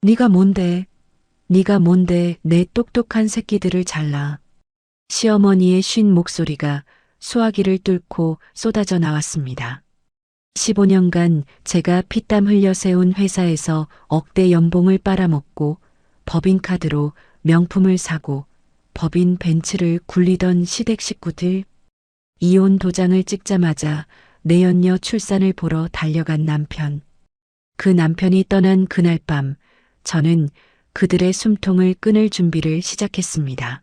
네가 뭔데? 네가 뭔데 내 똑똑한 새끼들을 잘라. 시어머니의 쉰 목소리가 수화기를 뚫고 쏟아져 나왔습니다. 15년간 제가 피땀 흘려 세운 회사에서 억대 연봉을 빨아먹고 법인카드로 명품을 사고 법인 벤츠를 굴리던 시댁 식구들, 이혼 도장을 찍자마자 내연녀 출산을 보러 달려간 남편. 그 남편이 떠난 그날 밤 저는 그들의 숨통을 끊을 준비를 시작했습니다.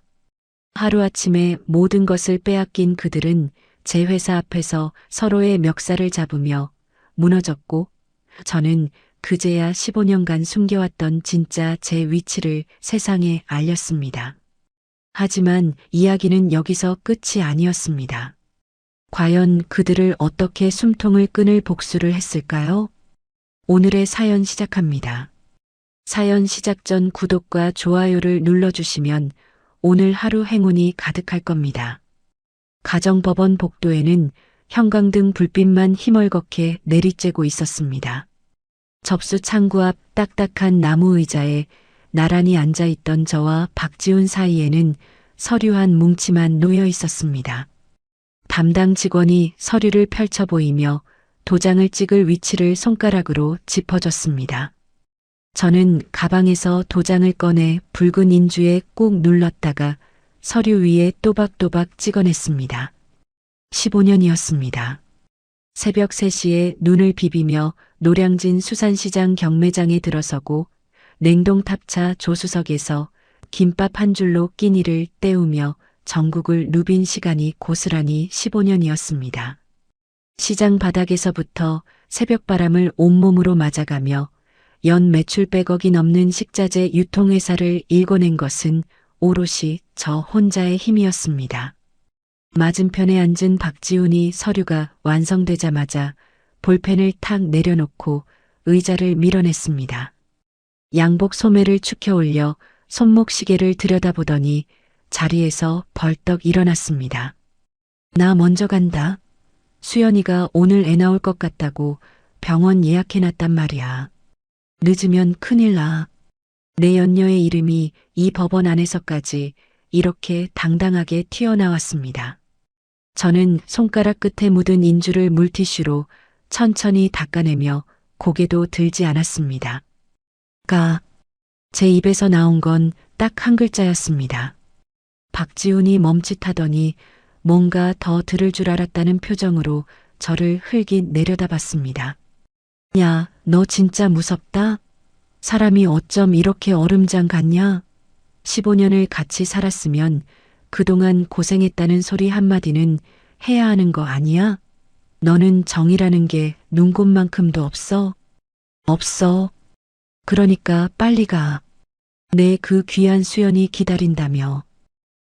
하루아침에 모든 것을 빼앗긴 그들은 제 회사 앞에서 서로의 멱살을 잡으며 무너졌고 저는 그제야 15년간 숨겨왔던 진짜 제 위치를 세상에 알렸습니다. 하지만 이야기는 여기서 끝이 아니었습니다. 과연 그들을 어떻게 숨통을 끊을 복수를 했을까요? 오늘의 사연 시작합니다. 사연 시작 전 구독과 좋아요를 눌러주시면 오늘 하루 행운이 가득할 겁니다. 가정법원 복도에는 형광등 불빛만 희멀겋게 내리쬐고 있었습니다. 접수 창구 앞 딱딱한 나무 의자에 나란히 앉아있던 저와 박지훈 사이에는 서류 한 뭉치만 놓여 있었습니다. 담당 직원이 서류를 펼쳐 보이며 도장을 찍을 위치를 손가락으로 짚어줬습니다. 저는 가방에서 도장을 꺼내 붉은 인주에 꾹 눌렀다가 서류 위에 또박또박 찍어냈습니다. 15년이었습니다. 새벽 3시에 눈을 비비며 노량진 수산시장 경매장에 들어서고 냉동탑차 조수석에서 김밥 한 줄로 끼니를 때우며 전국을 누빈 시간이 고스란히 15년이었습니다. 시장 바닥에서부터 새벽바람을 온몸으로 맞아가며 연 매출 100억이 넘는 식자재 유통회사를 일궈낸 것은 오롯이 저 혼자의 힘이었습니다. 맞은편에 앉은 박지훈이 서류가 완성되자마자 볼펜을 탁 내려놓고 의자를 밀어냈습니다. 양복 소매를 축혀 올려 손목시계를 들여다보더니 자리에서 벌떡 일어났습니다. 나 먼저 간다. 수연이가 오늘 애 나올 것 같다고 병원 예약해놨단 말이야. 늦으면 큰일 나. 내 연녀의 이름이 이 법원 안에서까지 이렇게 당당하게 튀어나왔습니다. 저는 손가락 끝에 묻은 인주를 물티슈로 천천히 닦아내며 고개도 들지 않았습니다. 제 입에서 나온 건 딱 한 글자였습니다. 박지훈이 멈칫하더니 뭔가 더 들을 줄 알았다는 표정으로 저를 흘깃 내려다봤습니다. 야, 너 진짜 무섭다? 사람이 어쩜 이렇게 얼음장 같냐? 15년을 같이 살았으면 그동안 고생했다는 소리 한마디는 해야 하는 거 아니야? 너는 정이라는 게 눈곱만큼도 없어? 없어. 그러니까 빨리 가. 내 그 귀한 수연이 기다린다며.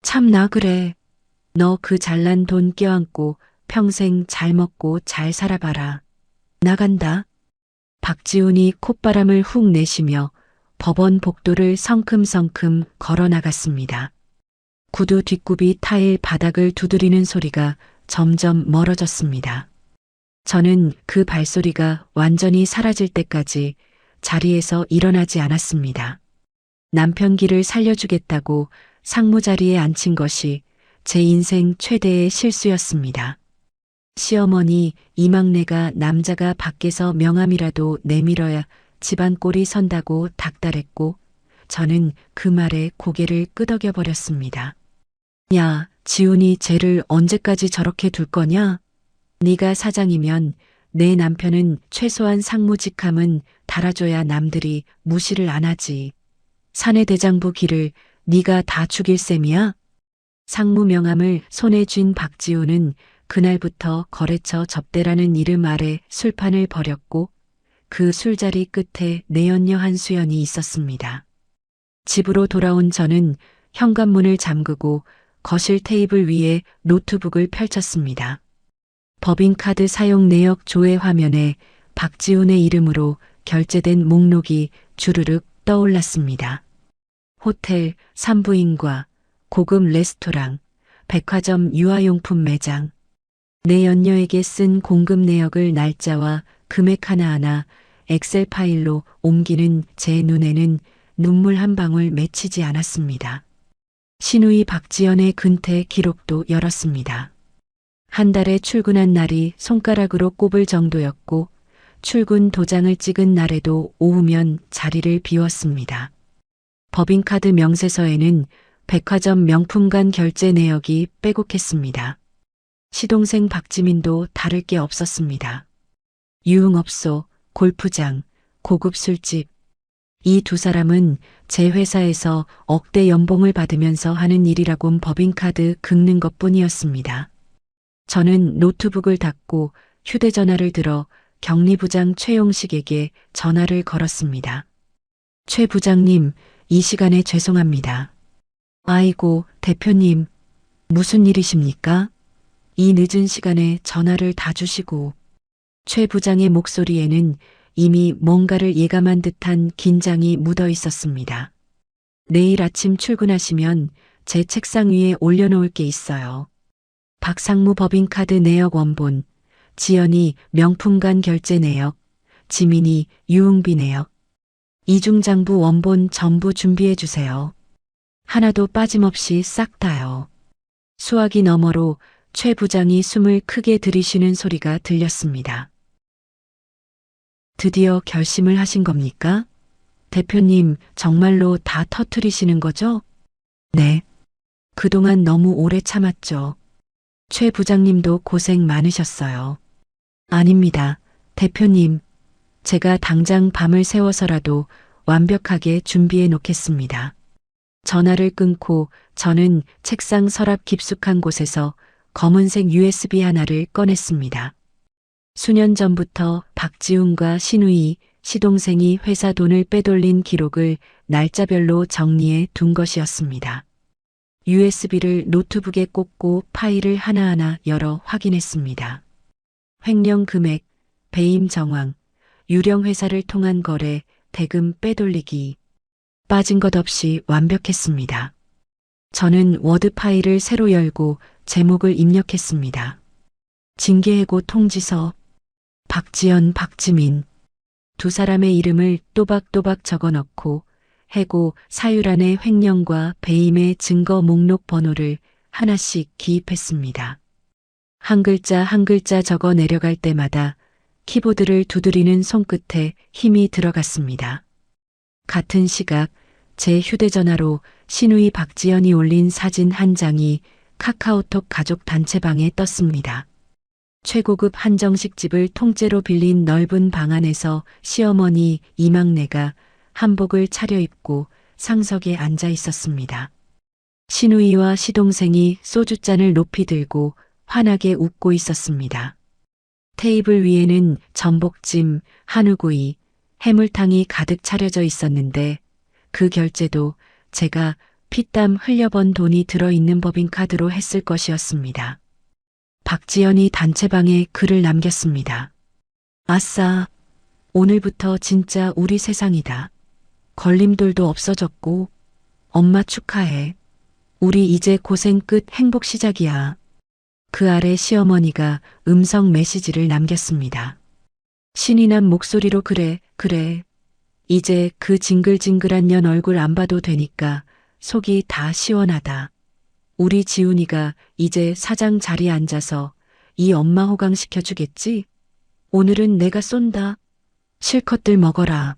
참나 그래. 너 그 잘난 돈 껴안고 평생 잘 먹고 잘 살아봐라. 나간다. 박지훈이 콧바람을 훅 내쉬며 법원 복도를 성큼성큼 걸어 나갔습니다. 구두 뒷굽이 타일 바닥을 두드리는 소리가 점점 멀어졌습니다. 저는 그 발소리가 완전히 사라질 때까지 자리에서 일어나지 않았습니다. 남편 길을 살려주겠다고 상무자리에 앉힌 것이 제 인생 최대의 실수였습니다. 시어머니 이 막내가 남자가 밖에서 명함이라도 내밀어야 집안 꼴이 선다고 닥달했고 저는 그 말에 고개를 끄덕여 버렸습니다. 야, 지훈이 쟤를 언제까지 저렇게 둘 거냐? 네가 사장이면 내 남편은 최소한 상무직함은 달아줘야 남들이 무시를 안 하지. 사내대장부 길을 네가 다 죽일 셈이야? 상무 명함을 손에 쥔 박지훈은 그날부터 거래처 접대라는 이름 아래 술판을 벌였고 그 술자리 끝에 내연녀 한수연이 있었습니다. 집으로 돌아온 저는 현관문을 잠그고 거실 테이블 위에 노트북을 펼쳤습니다. 법인카드 사용 내역 조회 화면에 박지훈의 이름으로 결제된 목록이 주르륵 떠올랐습니다. 호텔, 산부인과, 고급 레스토랑, 백화점 유아용품 매장. 내 연녀에게 쓴 공급 내역을 날짜와 금액 하나하나 엑셀 파일로 옮기는 제 눈에는 눈물 한 방울 맺히지 않았습니다. 신우이 박지연의 근태 기록도 열었습니다. 한 달에 출근한 날이 손가락으로 꼽을 정도였고 출근 도장을 찍은 날에도 오후면 자리를 비웠습니다. 법인카드 명세서에는 백화점 명품관 결제 내역이 빼곡했습니다. 시동생 박지민도 다를 게 없었습니다. 유흥업소, 골프장, 고급 술집. 이 두 사람은 제 회사에서 억대 연봉을 받으면서 하는 일이라곤 법인카드 긁는 것뿐이었습니다. 저는 노트북을 닫고 휴대전화를 들어 경리부장 최용식에게 전화를 걸었습니다. 최 부장님, 이 시간에 죄송합니다. 아이고, 대표님, 무슨 일이십니까? 이 늦은 시간에 전화를 다 주시고. 최 부장의 목소리에는 이미 뭔가를 예감한 듯한 긴장이 묻어 있었습니다. 내일 아침 출근하시면 제 책상 위에 올려놓을 게 있어요. 박상무 법인카드 내역 원본, 지연이 명품관 결제 내역, 지민이 유흥비 내역. 이중장부 원본 전부 준비해 주세요. 하나도 빠짐없이 싹 다요. 수화기 너머로 최 부장이 숨을 크게 들이쉬는 소리가 들렸습니다. 드디어 결심을 하신 겁니까? 대표님, 정말로 다 터뜨리시는 거죠? 네. 그동안 너무 오래 참았죠. 최 부장님도 고생 많으셨어요. 아닙니다. 대표님, 제가 당장 밤을 새워서라도 완벽하게 준비해 놓겠습니다. 전화를 끊고 저는 책상 서랍 깊숙한 곳에서 검은색 USB 하나를 꺼냈습니다. 수년 전부터 박지훈과 신우이, 시동생이 회사 돈을 빼돌린 기록을 날짜별로 정리해 둔 것이었습니다. USB를 노트북에 꽂고 파일을 하나하나 열어 확인했습니다. 횡령 금액, 배임 정황, 유령 회사를 통한 거래, 대금 빼돌리기. 빠진 것 없이 완벽했습니다. 저는 워드 파일을 새로 열고 제목을 입력했습니다. 징계해고 통지서, 박지연, 박지민. 두 사람의 이름을 또박또박 적어 넣고 해고 사유란의 횡령과 배임의 증거 목록 번호를 하나씩 기입했습니다. 한 글자 한 글자 적어 내려갈 때마다 키보드를 두드리는 손끝에 힘이 들어갔습니다. 같은 시각 제 휴대전화로 신우이 박지연이 올린 사진 한 장이 카카오톡 가족 단체방에 떴습니다. 최고급 한정식집을 통째로 빌린 넓은 방 안에서 시어머니 이막내가 한복을 차려입고 상석에 앉아 있었습니다. 신우이와 시동생이 소주잔을 높이 들고 환하게 웃고 있었습니다. 테이블 위에는 전복찜, 한우구이, 해물탕이 가득 차려져 있었는데 그 결제도 제가 피땀 흘려번 돈이 들어있는 법인카드로 했을 것이었습니다. 박지연이 단체방에 글을 남겼습니다. 아싸, 오늘부터 진짜 우리 세상이다. 걸림돌도 없어졌고 엄마 축하해. 우리 이제 고생 끝 행복 시작이야. 그 아래 시어머니가 음성 메시지를 남겼습니다. 신이 난 목소리로 그래. 이제 그 징글징글한 년 얼굴 안 봐도 되니까 속이 다 시원하다. 우리 지훈이가 이제 사장 자리에 앉아서 이 엄마 호강시켜주겠지? 오늘은 내가 쏜다. 실컷들 먹어라.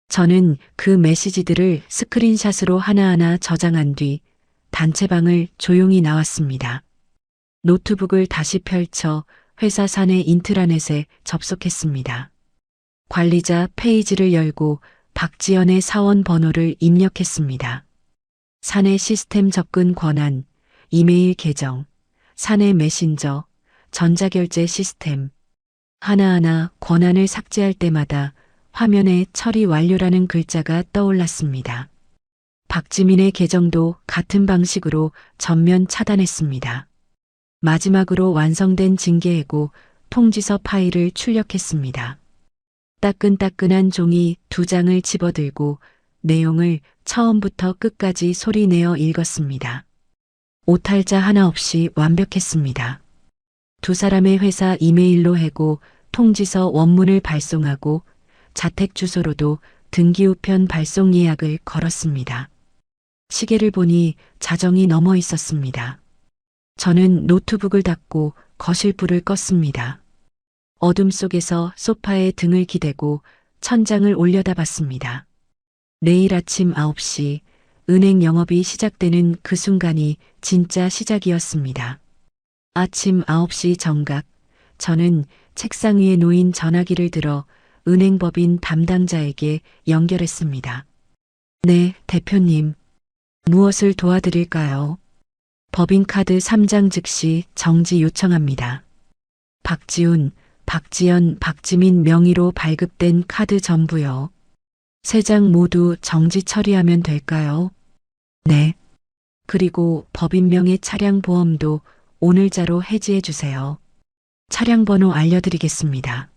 저는 그 메시지들을 스크린샷으로 하나하나 저장한 뒤 단체방을 조용히 나왔습니다. 노트북을 다시 펼쳐 회사 사내 인트라넷에 접속했습니다. 관리자 페이지를 열고 박지연의 사원 번호를 입력했습니다. 사내 시스템 접근 권한, 이메일 계정, 사내 메신저, 전자결제 시스템. 하나하나 권한을 삭제할 때마다 화면에 처리 완료라는 글자가 떠올랐습니다. 박지민의 계정도 같은 방식으로 전면 차단했습니다. 마지막으로 완성된 징계해고 통지서 파일을 출력했습니다. 따끈따끈한 종이 2장을 집어들고 내용을 처음부터 끝까지 소리내어 읽었습니다. 오탈자 하나 없이 완벽했습니다. 두 사람의 회사 이메일로 해고 통지서 원문을 발송하고 자택 주소로도 등기우편 발송 예약을 걸었습니다. 시계를 보니 자정이 넘어 있었습니다. 저는 노트북을 닫고 거실 불을 껐습니다. 어둠 속에서 소파에 등을 기대고 천장을 올려다봤습니다. 내일 아침 9시 은행 영업이 시작되는 그 순간이 진짜 시작이었습니다. 아침 9시 정각, 저는 책상 위에 놓인 전화기를 들어 은행법인 담당자에게 연결했습니다. 네, 대표님. 무엇을 도와드릴까요? 법인카드 3장 즉시 정지 요청합니다. 박지훈, 박지연, 박지민 명의로 발급된 카드 전부요. 3장 모두 정지 처리하면 될까요? 네. 그리고 법인명의 차량 보험도 오늘자로 해지해 주세요. 차량 번호 알려드리겠습니다.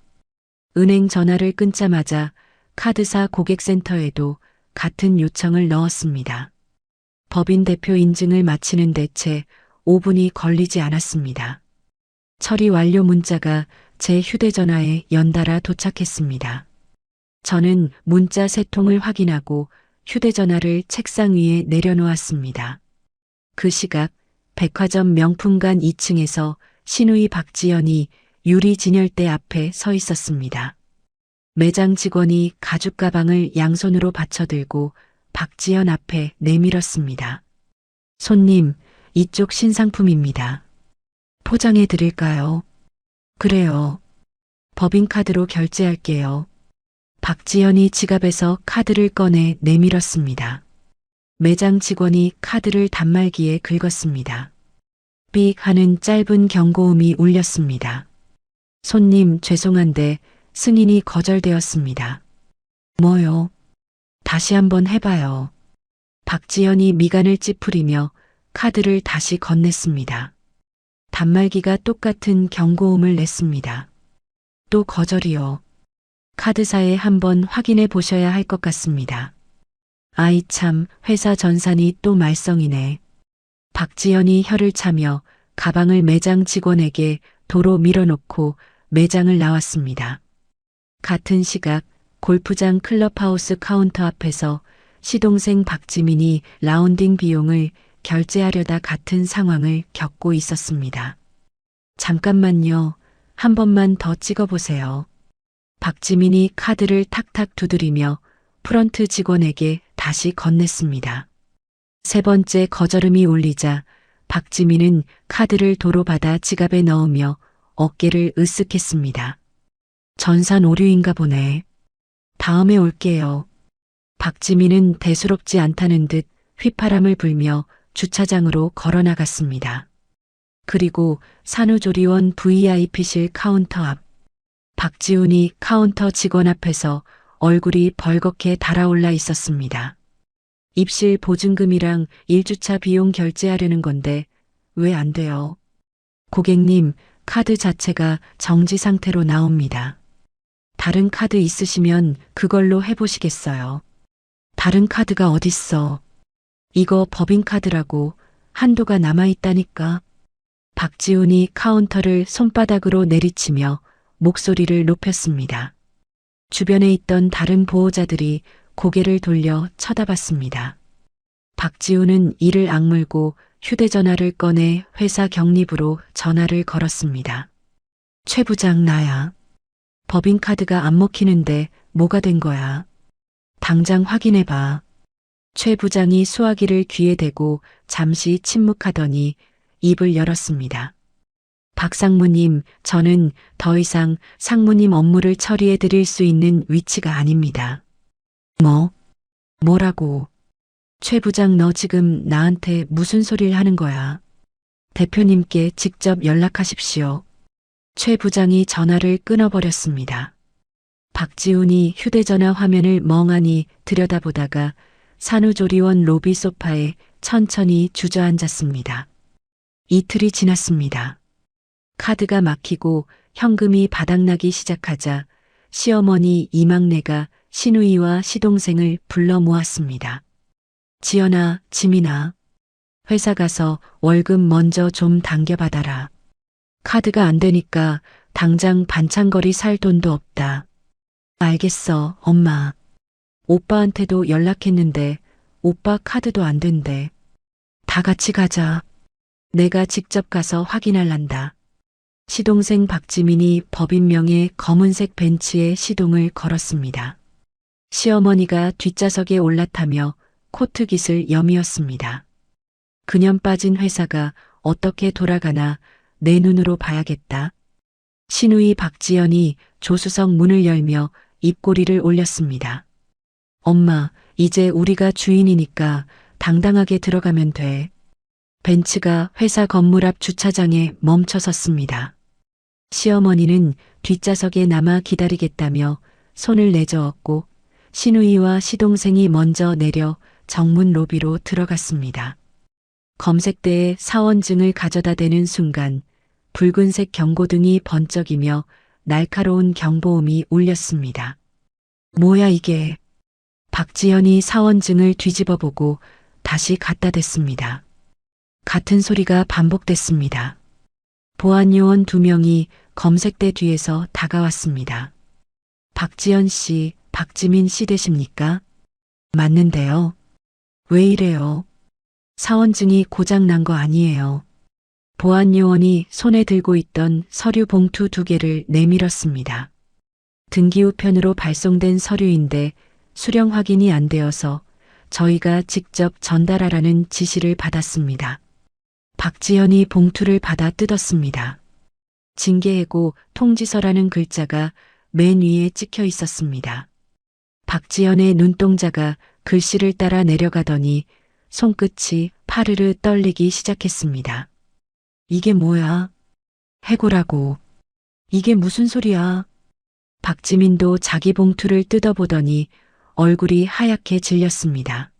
은행 전화를 끊자마자 카드사 고객센터에도 같은 요청을 넣었습니다. 법인 대표 인증을 마치는데 채 5분이 걸리지 않았습니다. 처리 완료 문자가 제 휴대전화에 연달아 도착했습니다. 저는 문자 3통을 확인하고 휴대전화를 책상 위에 내려놓았습니다. 그 시각 백화점 명품관 2층에서 신우이 박지연이 유리 진열대 앞에 서 있었습니다. 매장 직원이 가죽 가방을 양손으로 받쳐들고 박지연 앞에 내밀었습니다. 손님, 이쪽 신상품입니다. 포장해 드릴까요? 그래요. 법인카드로 결제할게요. 박지연이 지갑에서 카드를 꺼내 내밀었습니다. 매장 직원이 카드를 단말기에 긁었습니다. 삑 하는 짧은 경고음이 울렸습니다. 손님, 죄송한데 승인이 거절되었습니다. 뭐요? 다시 한번 해봐요. 박지연이 미간을 찌푸리며 카드를 다시 건넸습니다. 단말기가 똑같은 경고음을 냈습니다. 또 거절이요. 카드사에 한번 확인해 보셔야 할 것 같습니다. 아이 참, 회사 전산이 또 말썽이네. 박지연이 혀를 차며 가방을 매장 직원에게 도로 밀어놓고 매장을 나왔습니다. 같은 시각 골프장 클럽하우스 카운터 앞에서 시동생 박지민이 라운딩 비용을 결제하려다 같은 상황을 겪고 있었습니다. 잠깐만요. 한 번만 더 찍어보세요. 박지민이 카드를 탁탁 두드리며 프런트 직원에게 다시 건넸습니다. 3번째 거절음이 울리자 박지민은 카드를 도로 받아 지갑에 넣으며 어깨를 으쓱했습니다. 전산 오류인가 보네. 다음에 올게요. 박지민은 대수롭지 않다는 듯 휘파람을 불며 주차장으로 걸어나갔습니다. 그리고 산후조리원 VIP실 카운터 앞. 박지훈이 카운터 직원 앞에서 얼굴이 벌겋게 달아올라 있었습니다. 입실 보증금이랑 1주차 비용 결제하려는 건데 왜 안 돼요? 고객님, 카드 자체가 정지 상태로 나옵니다. 다른 카드 있으시면 그걸로 해보시겠어요? 다른 카드가 어딨어? 이거 법인카드라고 한도가 남아있다니까. 박지훈이 카운터를 손바닥으로 내리치며 목소리를 높였습니다. 주변에 있던 다른 보호자들이 고개를 돌려 쳐다봤습니다. 박지훈은 이를 악물고 휴대전화를 꺼내 회사 경립으로 전화를 걸었습니다. 최 부장 나야. 법인카드가 안 먹히는데 뭐가 된 거야? 당장 확인해봐. 최 부장이 수화기를 귀에 대고 잠시 침묵하더니 입을 열었습니다. 박상무님, 저는 더 이상 상무님 업무를 처리해 드릴 수 있는 위치가 아닙니다. 뭐라고? 최 부장 너 지금 나한테 무슨 소리를 하는 거야? 대표님께 직접 연락하십시오. 최 부장이 전화를 끊어버렸습니다. 박지훈이 휴대전화 화면을 멍하니 들여다보다가 산후조리원 로비 소파에 천천히 주저앉았습니다. 이틀이 지났습니다. 카드가 막히고 현금이 바닥나기 시작하자 시어머니 이막내가 신우이와 시동생을 불러 모았습니다. 지연아, 지민아, 회사 가서 월급 먼저 좀 당겨받아라. 카드가 안 되니까 당장 반찬거리 살 돈도 없다. 알겠어, 엄마. 오빠한테도 연락했는데 오빠 카드도 안 된대. 다 같이 가자. 내가 직접 가서 확인할란다. 시동생 박지민이 법인명의 검은색 벤츠에 시동을 걸었습니다. 시어머니가 뒷좌석에 올라타며 코트깃을 여미었습니다. 그년 빠진 회사가 어떻게 돌아가나 내 눈으로 봐야겠다. 신우이 박지연이 조수석 문을 열며 입꼬리를 올렸습니다. 엄마, 이제 우리가 주인이니까 당당하게 들어가면 돼. 벤츠가 회사 건물 앞 주차장에 멈춰 섰습니다. 시어머니는 뒷좌석에 남아 기다리겠다며 손을 내저었고 신우이와 시동생이 먼저 내려 정문 로비로 들어갔습니다. 검색대에 사원증을 가져다 대는 순간 붉은색 경고등이 번쩍이며 날카로운 경보음이 울렸습니다. 뭐야 이게? 박지연이 사원증을 뒤집어 보고 다시 갖다 댔습니다. 같은 소리가 반복됐습니다. 보안요원 2명이 검색대 뒤에서 다가왔습니다. 박지연 씨, 박지민 씨 되십니까? 맞는데요. 왜 이래요? 사원증이 고장난 거 아니에요. 보안요원이 손에 들고 있던 서류 봉투 2개를 내밀었습니다. 등기우편으로 발송된 서류인데 수령 확인이 안 되어서 저희가 직접 전달하라는 지시를 받았습니다. 박지연이 봉투를 받아 뜯었습니다. 징계해고 통지서라는 글자가 맨 위에 찍혀 있었습니다. 박지연의 눈동자가 글씨를 따라 내려가더니 손끝이 파르르 떨리기 시작했습니다. 이게 뭐야? 해고라고. 이게 무슨 소리야? 박지민도 자기 봉투를 뜯어보더니 얼굴이 하얗게 질렸습니다.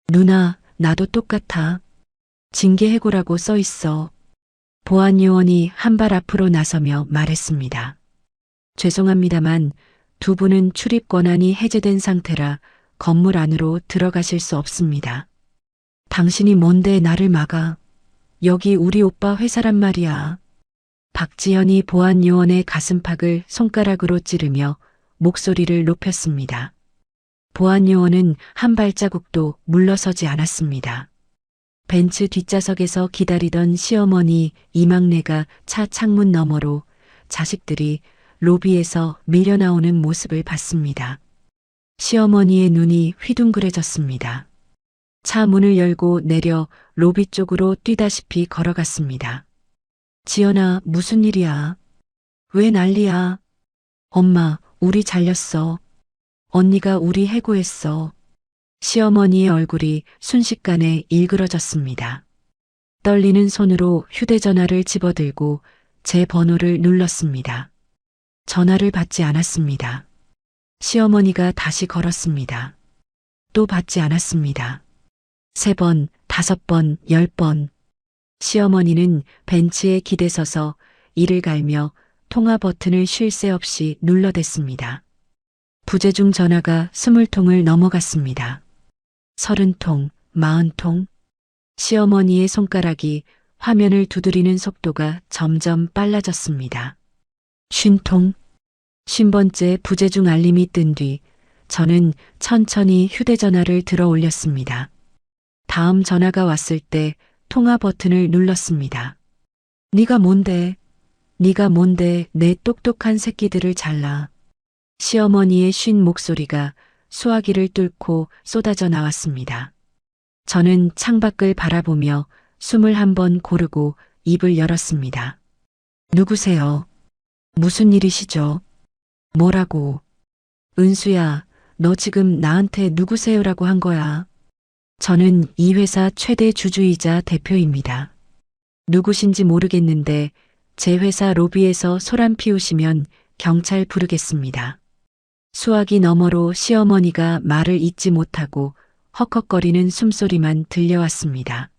누나, 나도 똑같아. 징계해고라고 써 있어. 보안요원이 한 발 앞으로 나서며 말했습니다. 죄송합니다만 2분은 출입 권한이 해제된 상태라 건물 안으로 들어가실 수 없습니다. 당신이 뭔데 나를 막아? 여기 우리 오빠 회사란 말이야. 박지연이 보안요원의 가슴팍을 손가락으로 찌르며 목소리를 높였습니다. 보안요원은 한 발자국도 물러서지 않았습니다. 벤츠 뒷좌석에서 기다리던 시어머니 이막내가 차 창문 너머로 자식들이 로비에서 밀려나오는 모습을 봤습니다. 시어머니의 눈이 휘둥그레졌습니다. 차 문을 열고 내려 로비 쪽으로 뛰다시피 걸어갔습니다. 지연아, 무슨 일이야? 왜 난리야? 엄마, 우리 잘렸어. 언니가 우리 해고했어. 시어머니의 얼굴이 순식간에 일그러졌습니다. 떨리는 손으로 휴대전화를 집어들고 제 번호를 눌렀습니다. 전화를 받지 않았습니다. 시어머니가 다시 걸었습니다. 또 받지 않았습니다. 3번, 5번, 10번. 시어머니는 벤치에 기대서서 이를 갈며 통화 버튼을 쉴 새 없이 눌러댔습니다. 부재중 전화가 20통을 넘어갔습니다. 30통, 40통. 시어머니의 손가락이 화면을 두드리는 속도가 점점 빨라졌습니다. 50통. 50번째 부재중 알림이 뜬 뒤 저는 천천히 휴대전화를 들어 올렸습니다. 다음 전화가 왔을 때 통화 버튼을 눌렀습니다. 네가 뭔데? 네가 뭔데 내 똑똑한 새끼들을 잘라. 시어머니의 쉰 목소리가 수화기를 뚫고 쏟아져 나왔습니다. 저는 창밖을 바라보며 숨을 한번 고르고 입을 열었습니다. 누구세요? 무슨 일이시죠? 뭐라고? 은수야, 너 지금 나한테 누구세요라고 한 거야. 저는 이 회사 최대 주주이자 대표입니다. 누구신지 모르겠는데 제 회사 로비에서 소란 피우시면 경찰 부르겠습니다. 수화기 너머로 시어머니가 말을 잇지 못하고 헉헉거리는 숨소리만 들려왔습니다.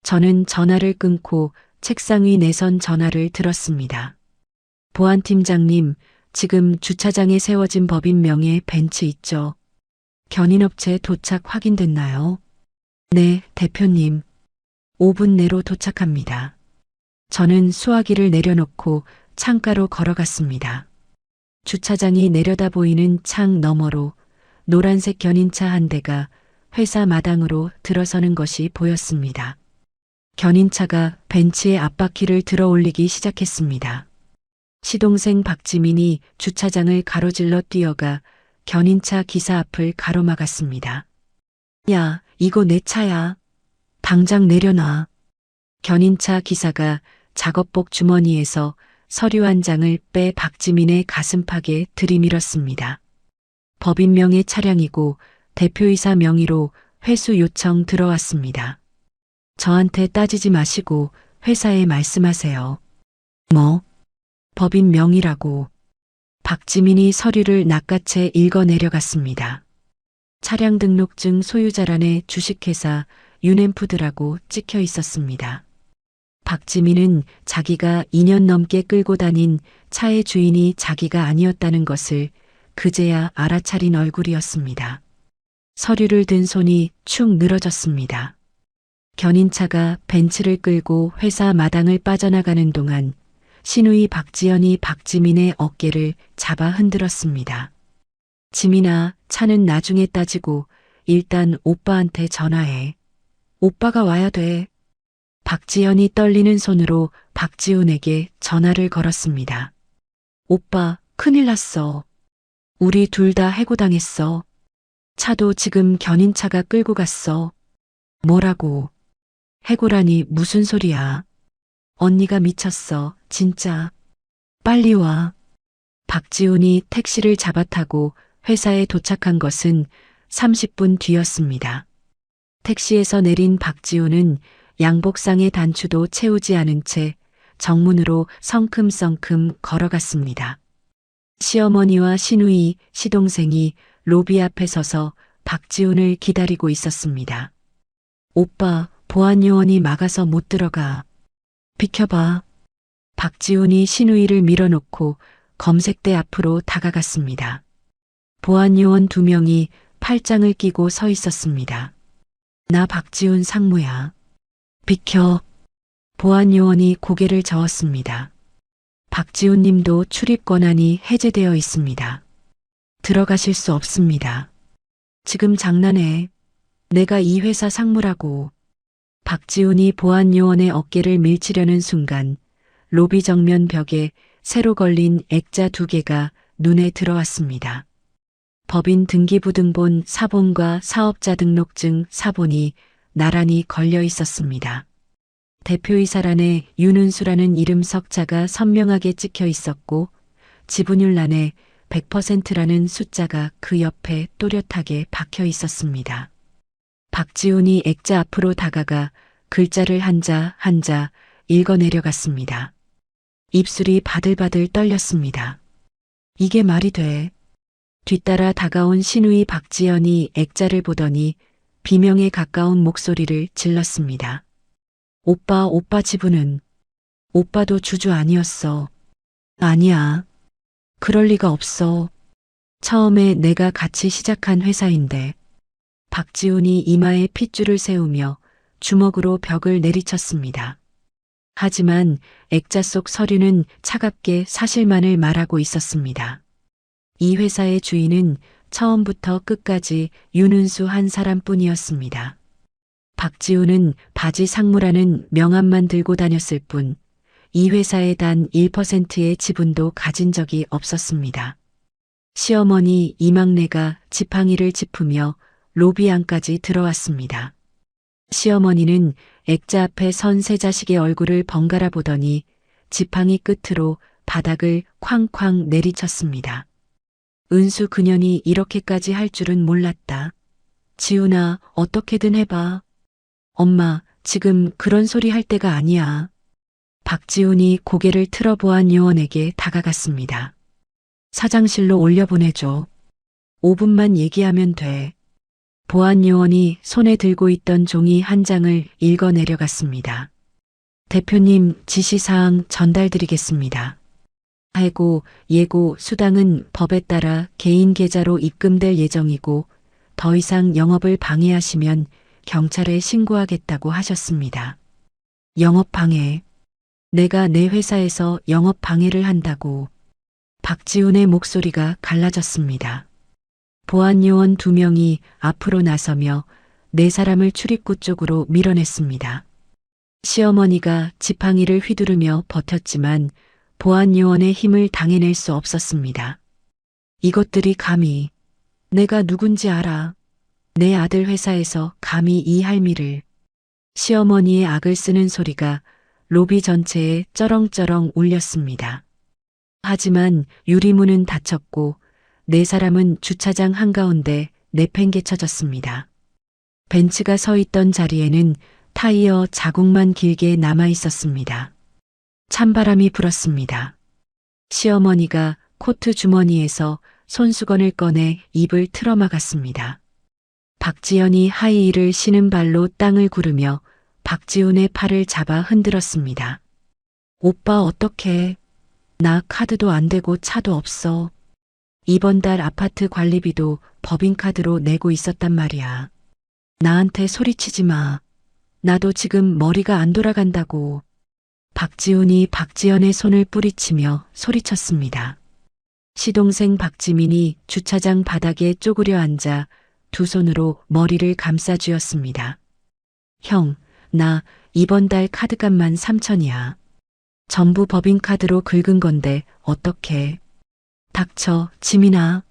저는 전화를 끊고 책상 위 내선 전화를 들었습니다. 보안팀장님, 지금 주차장에 세워진 법인명의 벤츠 있죠? 견인업체 도착 확인됐나요? 네, 대표님. 5분 내로 도착합니다. 저는 수화기를 내려놓고 창가로 걸어갔습니다. 주차장이 내려다 보이는 창 너머로 노란색 견인차 한 대가 회사 마당으로 들어서는 것이 보였습니다. 견인차가 벤치의 앞바퀴를 들어 올리기 시작했습니다. 시동생 박지민이 주차장을 가로질러 뛰어가 견인차 기사 앞을 가로막았습니다. 야, 이거 내 차야. 당장 내려놔. 견인차 기사가 작업복 주머니에서 서류 한 장을 빼 박지민의 가슴팍에 들이밀었습니다. 법인명의 차량이고 대표이사 명의로 회수 요청 들어왔습니다. 저한테 따지지 마시고 회사에 말씀하세요. 뭐? 법인 명의라고. 박지민이 서류를 낚아채 읽어 내려갔습니다. 차량 등록증 소유자란에 주식회사 유넨푸드라고 찍혀 있었습니다. 박지민은 자기가 2년 넘게 끌고 다닌 차의 주인이 자기가 아니었다는 것을 그제야 알아차린 얼굴이었습니다. 서류를 든 손이 축 늘어졌습니다. 견인차가 벤츠를 끌고 회사 마당을 빠져나가는 동안 신우이 박지연이 박지민의 어깨를 잡아 흔들었습니다. 지민아, 차는 나중에 따지고 일단 오빠한테 전화해. 오빠가 와야 돼. 박지연이 떨리는 손으로 박지훈에게 전화를 걸었습니다. 오빠, 큰일 났어. 우리 둘 다 해고당했어. 차도 지금 견인차가 끌고 갔어. 뭐라고? 해고라니 무슨 소리야? 언니가 미쳤어, 진짜. 빨리 와. 박지훈이 택시를 잡아타고 회사에 도착한 것은 30분 뒤였습니다. 택시에서 내린 박지훈은 양복상의 단추도 채우지 않은 채 정문으로 성큼성큼 걸어갔습니다. 시어머니와 시누이, 시동생이 로비 앞에 서서 박지훈을 기다리고 있었습니다. 오빠, 보안요원이 막아서 못 들어가. 비켜봐. 박지훈이 시누이를 밀어놓고 검색대 앞으로 다가갔습니다. 보안요원 2명이 팔짱을 끼고 서 있었습니다. 나 박지훈 상무야. 비켜. 보안요원이 고개를 저었습니다. 박지훈 님도 출입 권한이 해제되어 있습니다. 들어가실 수 없습니다. 지금 장난해. 내가 이 회사 상무라고. 박지훈이 보안요원의 어깨를 밀치려는 순간 로비 정면 벽에 새로 걸린 액자 2개가 눈에 들어왔습니다. 법인 등기부등본 사본과 사업자 등록증 사본이 나란히 걸려 있었습니다. 대표이사란에 윤은수라는 이름 석자가 선명하게 찍혀 있었고 지분율란에 100%라는 숫자가 그 옆에 또렷하게 박혀 있었습니다. 박지훈이 액자 앞으로 다가가 글자를 한자 한자 읽어 내려갔습니다. 입술이 바들바들 떨렸습니다. 이게 말이 돼. 뒤따라 다가온 시누이 박지연이 액자를 보더니 비명에 가까운 목소리를 질렀습니다. 오빠 지분은? 오빠도 주주 아니었어. 아니야. 그럴 리가 없어. 처음에 내가 같이 시작한 회사인데. 박지훈이 이마에 핏줄을 세우며 주먹으로 벽을 내리쳤습니다. 하지만 액자 속 서류는 차갑게 사실만을 말하고 있었습니다. 이 회사의 주인은 처음부터 끝까지 윤은수 한 사람뿐이었습니다. 박지훈은 바지 상무라는 명함만 들고 다녔을 뿐 이 회사에 단 1%의 지분도 가진 적이 없었습니다. 시어머니 이막내가 지팡이를 짚으며 로비 안까지 들어왔습니다. 시어머니는 액자 앞에 선 세 자식의 얼굴을 번갈아 보더니 지팡이 끝으로 바닥을 쾅쾅 내리쳤습니다. 은수 그년이 이렇게까지 할 줄은 몰랐다. 지훈아, 어떻게든 해봐. 엄마, 지금 그런 소리 할 때가 아니야. 박지훈이 고개를 틀어 보안요원에게 다가갔습니다. 사장실로 올려보내줘. 5분만 얘기하면 돼. 보안요원이 손에 들고 있던 종이 한 장을 읽어 내려갔습니다. 대표님 지시사항 전달드리겠습니다. 해고, 예고, 수당은 법에 따라 개인 계좌로 입금될 예정이고 더 이상 영업을 방해하시면 경찰에 신고하겠다고 하셨습니다. 영업 방해. 내가 내 회사에서 영업 방해를 한다고. 박지훈의 목소리가 갈라졌습니다. 보안요원 2명이 앞으로 나서며 4사람을 출입구 쪽으로 밀어냈습니다. 시어머니가 지팡이를 휘두르며 버텼지만 보안요원의 힘을 당해낼 수 없었습니다. 이것들이 감히 내가 누군지 알아. 내 아들 회사에서 감히 이 할미를. 시어머니의 악을 쓰는 소리가 로비 전체에 쩌렁쩌렁 울렸습니다. 하지만 유리문은 닫혔고 4사람은 주차장 한가운데 내팽개쳐졌습니다. 벤츠가 서 있던 자리에는 타이어 자국만 길게 남아 있었습니다. 찬바람이 불었습니다. 시어머니가 코트 주머니에서 손수건을 꺼내 입을 틀어막았습니다. 박지연이 하이힐을 신은 발로 땅을 구르며 박지훈의 팔을 잡아 흔들었습니다. 오빠 어떡해. 나 카드도 안 되고 차도 없어. 이번 달 아파트 관리비도 법인카드로 내고 있었단 말이야. 나한테 소리치지 마. 나도 지금 머리가 안 돌아간다고. 박지훈이 박지연의 손을 뿌리치며 소리쳤습니다. 시동생 박지민이 주차장 바닥에 쪼그려 앉아 2 손으로 머리를 감싸쥐었습니다. 형, 나 이번 달 카드값만 3천이야. 전부 법인카드로 긁은 건데 어떡해. 닥쳐, 지민아.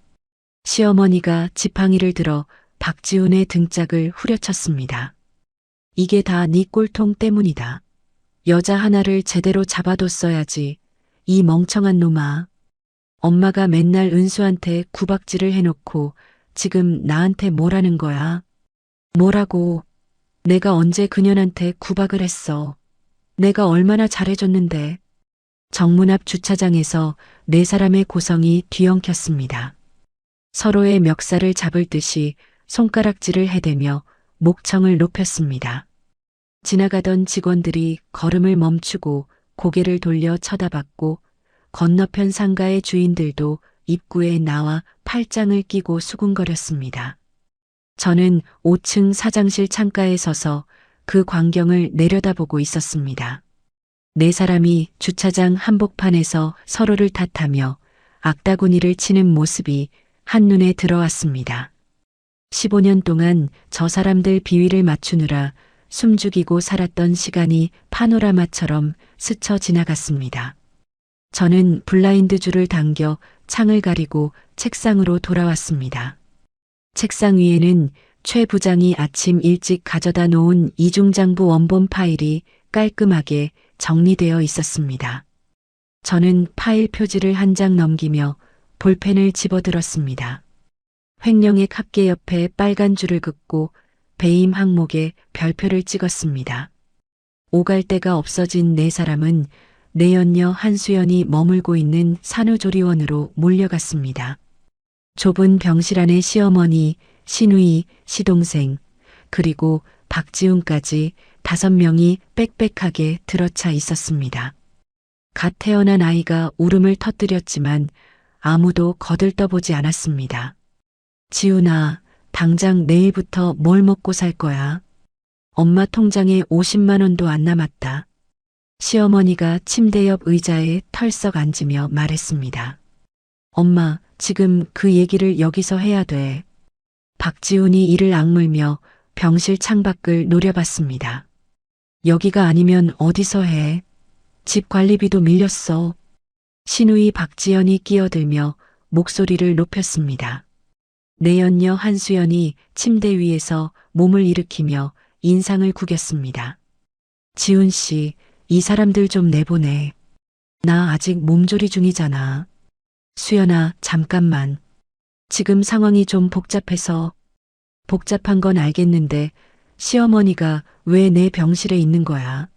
시어머니가 지팡이를 들어 박지훈의 등짝을 후려쳤습니다. 이게 다 네 꼴통 때문이다. 여자 하나를 제대로 잡아뒀어야지. 이 멍청한 놈아. 엄마가 맨날 은수한테 구박질을 해놓고 지금 나한테 뭐라는 거야? 뭐라고? 내가 언제 그년한테 구박을 했어. 내가 얼마나 잘해줬는데. 정문 앞 주차장에서 4사람의 고성이 뒤엉켰습니다. 서로의 멱살을 잡을 듯이 손가락질을 해대며 목청을 높였습니다. 지나가던 직원들이 걸음을 멈추고 고개를 돌려 쳐다봤고 건너편 상가의 주인들도 입구에 나와 팔짱을 끼고 수군거렸습니다. 저는 5층 사장실 창가에 서서 그 광경을 내려다보고 있었습니다. 4사람이 주차장 한복판에서 서로를 탓하며 악다구니를 치는 모습이 한눈에 들어왔습니다. 15년 동안 저 사람들 비위를 맞추느라 숨죽이고 살았던 시간이 파노라마처럼 스쳐 지나갔습니다. 저는 블라인드 줄을 당겨 창을 가리고 책상으로 돌아왔습니다. 책상 위에는 최 부장이 아침 일찍 가져다 놓은 이중장부 원본 파일이 깔끔하게 정리되어 있었습니다. 저는 파일 표지를 한 장 넘기며 볼펜을 집어들었습니다. 횡령의 합계 옆에 빨간 줄을 긋고 배임 항목에 별표를 찍었습니다. 오갈 데가 없어진 4사람은 내연녀 한수연이 머물고 있는 산후조리원으로 몰려갔습니다. 좁은 병실 안에 시어머니, 시누이, 시동생, 그리고 박지훈까지 5명이 빽빽하게 들어차 있었습니다. 갓 태어난 아이가 울음을 터뜨렸지만 아무도 거들떠보지 않았습니다. 지훈아, 당장 내일부터 뭘 먹고 살 거야? 엄마 통장에 50만 원도 안 남았다. 시어머니가 침대 옆 의자에 털썩 앉으며 말했습니다. 엄마, 지금 그 얘기를 여기서 해야 돼. 박지훈이 이를 악물며 병실 창밖을 노려봤습니다. 여기가 아니면 어디서 해? 집 관리비도 밀렸어. 시누이 박지연이 끼어들며 목소리를 높였습니다. 내연녀 한수연이 침대 위에서 몸을 일으키며 인상을 구겼습니다. 지훈 씨, 이 사람들 좀 내보내. 나 아직 몸조리 중이잖아. 수연아, 잠깐만. 지금 상황이 좀 복잡해서. 복잡한 건 알겠는데 시어머니가 왜 내 병실에 있는 거야?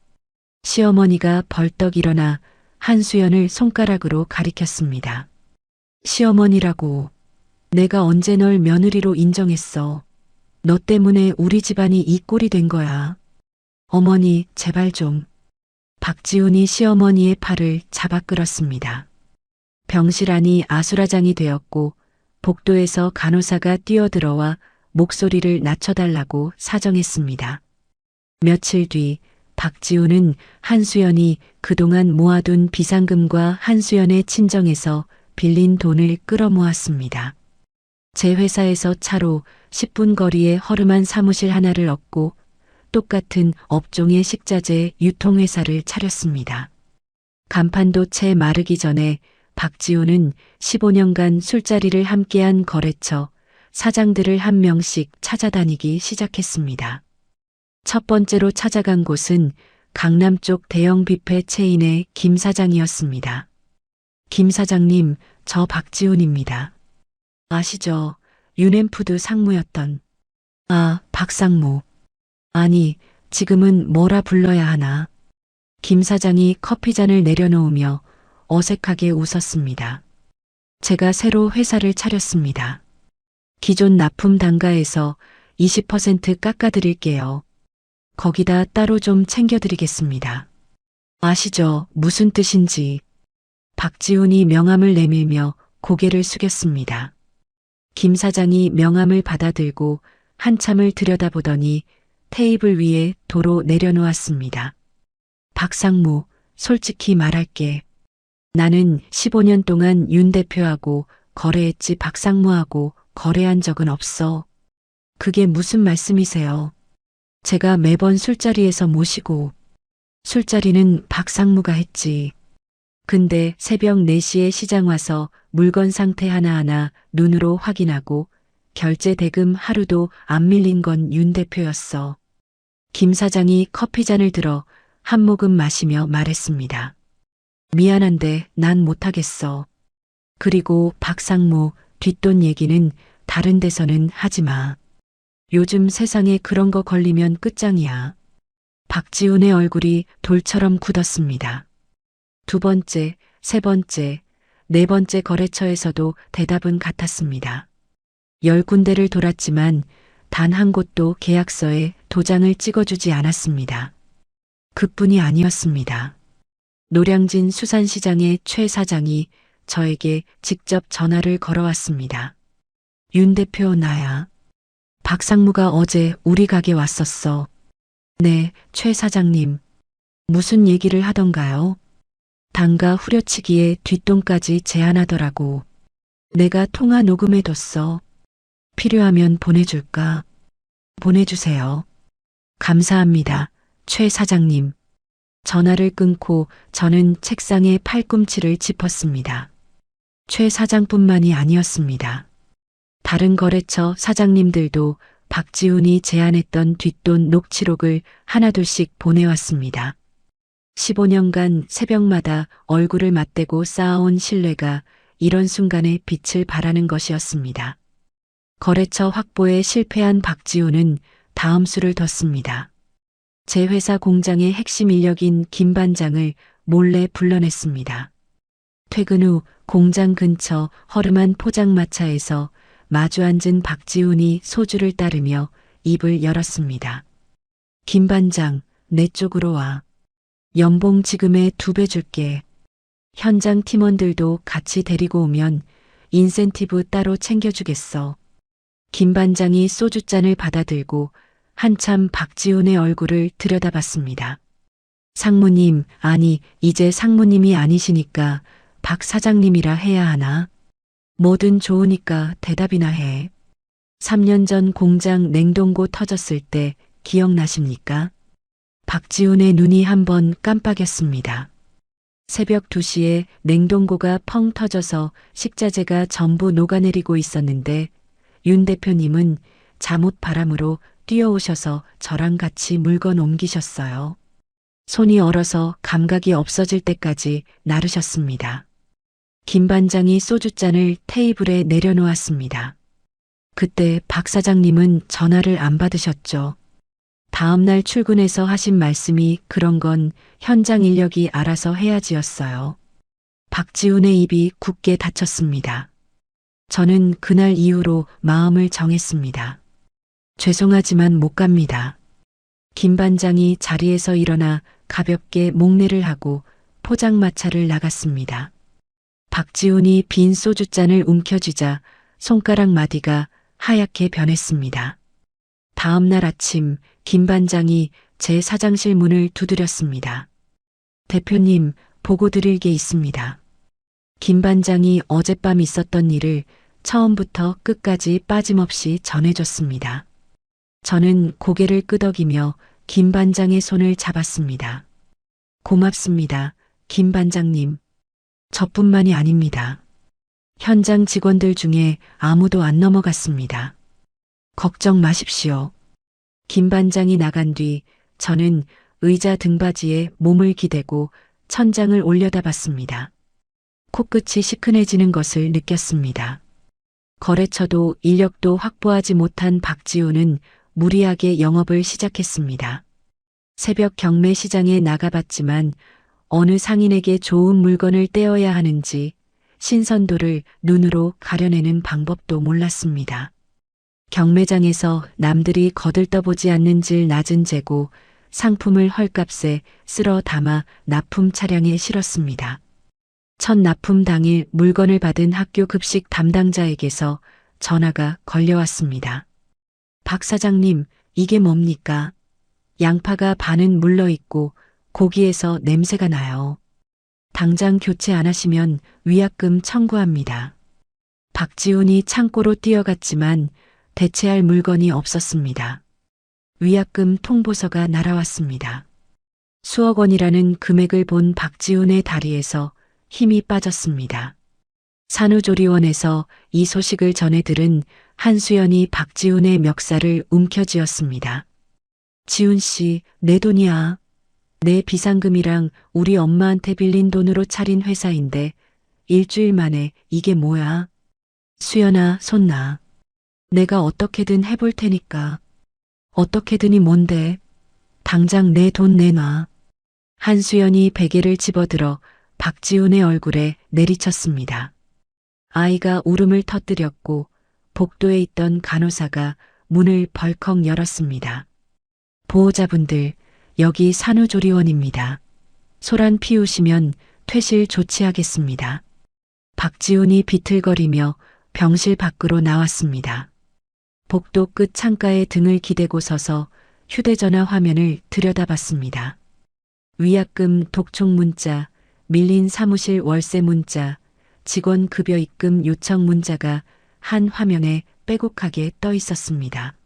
시어머니가 벌떡 일어나 한수연을 손가락으로 가리켰습니다. 시어머니라고. 내가 언제 널 며느리로 인정했어. 너 때문에 우리 집안이 이 꼴이 된 거야. 어머니, 제발 좀. 박지훈이 시어머니의 팔을 잡아 끌었습니다. 병실 안이 아수라장이 되었고 복도에서 간호사가 뛰어들어와 목소리를 낮춰달라고 사정했습니다. 며칠 뒤 박지훈은 한수연이 그동안 모아둔 비상금과 한수연의 친정에서 빌린 돈을 끌어모았습니다. 제 회사에서 차로 10분 거리에 허름한 사무실 하나를 얻고 똑같은 업종의 식자재 유통회사를 차렸습니다. 간판도 채 마르기 전에 박지훈은 15년간 술자리를 함께한 거래처 사장들을 한 명씩 찾아다니기 시작했습니다. 첫 번째로 찾아간 곳은 강남 쪽 대형 뷔페 체인의 김 사장이었습니다. 김 사장님, 저 박지훈입니다. 아시죠? 유넨푸드 상무였던. 아, 박상무. 아니, 지금은 뭐라 불러야 하나. 김 사장이 커피잔을 내려놓으며 어색하게 웃었습니다. 제가 새로 회사를 차렸습니다. 기존 납품 단가에서 20% 깎아드릴게요. 거기다 따로 좀 챙겨드리겠습니다. 아시죠? 무슨 뜻인지. 박지훈이 명함을 내밀며 고개를 숙였습니다. 김 사장이 명함을 받아들고 한참을 들여다보더니 테이블 위에 도로 내려놓았습니다. 박상무, 솔직히 말할게. 나는 15년 동안 윤 대표하고 거래했지 박상무하고 거래한 적은 없어. 그게 무슨 말씀이세요? 제가 매번 술자리에서 모시고 술자리는 박상무가 했지. 근데 새벽 4시에 시장 와서 물건 상태 하나하나 눈으로 확인하고 결제 대금 하루도 안 밀린 건 윤 대표였어. 김 사장이 커피잔을 들어 한 모금 마시며 말했습니다. 미안한데 난 못하겠어. 그리고 박상무 뒷돈 얘기는 다른 데서는 하지 마. 요즘 세상에 그런 거 걸리면 끝장이야. 박지훈의 얼굴이 돌처럼 굳었습니다. 두 번째, 세 번째, 네 번째 거래처에서도 대답은 같았습니다. 10군데를 돌았지만 단 한 곳도 계약서에 도장을 찍어주지 않았습니다. 그뿐이 아니었습니다. 노량진 수산시장의 최 사장이 저에게 직접 전화를 걸어왔습니다. 윤 대표 나야. 박상무가 어제 우리 가게 왔었어. 네, 최 사장님. 무슨 얘기를 하던가요? 단가 후려치기에 뒷돈까지 제안하더라고. 내가 통화 녹음해뒀어. 필요하면 보내줄까? 보내주세요. 감사합니다, 최 사장님. 전화를 끊고 저는 책상에 팔꿈치를 짚었습니다. 최 사장뿐만이 아니었습니다. 다른 거래처 사장님들도 박지훈이 제안했던 뒷돈 녹취록을 하나둘씩 보내왔습니다. 15년간 새벽마다 얼굴을 맞대고 쌓아온 신뢰가 이런 순간에 빛을 발하는 것이었습니다. 거래처 확보에 실패한 박지훈은 다음 수를 뒀습니다. 제 회사 공장의 핵심 인력인 김 반장을 몰래 불러냈습니다. 퇴근 후 공장 근처 허름한 포장마차에서 마주 앉은 박지훈이 소주를 따르며 입을 열었습니다. 김 반장, 내 쪽으로 와. 연봉 지금의 2배 줄게. 현장 팀원들도 같이 데리고 오면 인센티브 따로 챙겨주겠어. 김 반장이 소주잔을 받아들고 한참 박지훈의 얼굴을 들여다봤습니다. 상무님, 아니, 이제 상무님이 아니시니까 박 사장님이라 해야 하나? 뭐든 좋으니까 대답이나 해. 3년 전 공장 냉동고 터졌을 때 기억나십니까? 박지훈의 눈이 한번 깜빡였습니다. 새벽 2시에 냉동고가 펑 터져서 식자재가 전부 녹아내리고 있었는데 윤 대표님은 잠옷 바람으로 뛰어오셔서 저랑 같이 물건 옮기셨어요. 손이 얼어서 감각이 없어질 때까지 나르셨습니다. 김 반장이 소주잔을 테이블에 내려놓았습니다. 그때 박 사장님은 전화를 안 받으셨죠. 다음날 출근해서 하신 말씀이 그런 건 현장 인력이 알아서 해야지였어요. 박지훈의 입이 굳게 닫혔습니다. 저는 그날 이후로 마음을 정했습니다. 죄송하지만 못 갑니다. 김 반장이 자리에서 일어나 가볍게 목례를 하고 포장마차를 나갔습니다. 박지훈이 빈 소주잔을 움켜쥐자 손가락 마디가 하얗게 변했습니다. 다음 날 아침 김 반장이 제 사장실 문을 두드렸습니다. 대표님, 보고 드릴 게 있습니다. 김 반장이 어젯밤 있었던 일을 처음부터 끝까지 빠짐없이 전해줬습니다. 저는 고개를 끄덕이며 김 반장의 손을 잡았습니다. 고맙습니다, 김 반장님. 저뿐만이 아닙니다. 현장 직원들 중에 아무도 안 넘어갔습니다. 걱정 마십시오. 김 반장이 나간 뒤 저는 의자 등받이에 몸을 기대고 천장을 올려다봤습니다. 코끝이 시큰해지는 것을 느꼈습니다. 거래처도 인력도 확보하지 못한 박지우는 무리하게 영업을 시작했습니다. 새벽 경매 시장에 나가봤지만 어느 상인에게 좋은 물건을 떼어야 하는지 신선도를 눈으로 가려내는 방법도 몰랐습니다. 경매장에서 남들이 거들떠보지 않는 질 낮은 재고 상품을 헐값에 쓸어 담아 납품 차량에 실었습니다. 첫 납품 당일 물건을 받은 학교 급식 담당자에게서 전화가 걸려왔습니다. 박 사장님, 이게 뭡니까? 양파가 반은 물러있고 고기에서 냄새가 나요. 당장 교체 안 하시면 위약금 청구합니다. 박지훈이 창고로 뛰어갔지만 대체할 물건이 없었습니다. 위약금 통보서가 날아왔습니다. 수억 원이라는 금액을 본 박지훈의 다리에서 힘이 빠졌습니다. 산후조리원에서 이 소식을 전해 들은 한수연이 박지훈의 멱살을 움켜쥐었습니다. 지훈 씨, 내 돈이야. 내 비상금이랑 우리 엄마한테 빌린 돈으로 차린 회사인데 일주일 만에 이게 뭐야? 수연아, 손 놔. 내가 어떻게든 해볼 테니까. 어떻게든이 뭔데? 당장 내 돈 내놔. 한수연이 베개를 집어들어 박지훈의 얼굴에 내리쳤습니다. 아이가 울음을 터뜨렸고 복도에 있던 간호사가 문을 벌컥 열었습니다. 보호자분들, 여기 산후조리원입니다. 소란 피우시면 퇴실 조치하겠습니다. 박지훈이 비틀거리며 병실 밖으로 나왔습니다. 복도 끝 창가에 등을 기대고 서서 휴대전화 화면을 들여다봤습니다. 위약금 독촉 문자, 밀린 사무실 월세 문자, 직원 급여 입금 요청 문자가 한 화면에 빼곡하게 떠 있었습니다.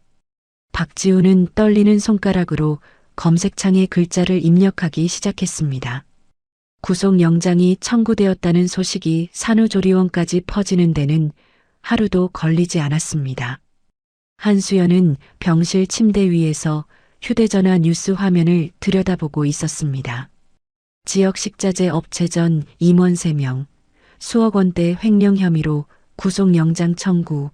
박지훈은 떨리는 손가락으로 검색창에 글자를 입력하기 시작했습니다. 구속영장이 청구되었다는 소식이 산후조리원까지 퍼지는 데는 하루도 걸리지 않았습니다. 한수연은 병실 침대 위에서 휴대전화 뉴스 화면을 들여다보고 있었습니다. 지역 식자재 업체 전 임원 3명, 수억 원대 횡령 혐의로 구속영장 청구.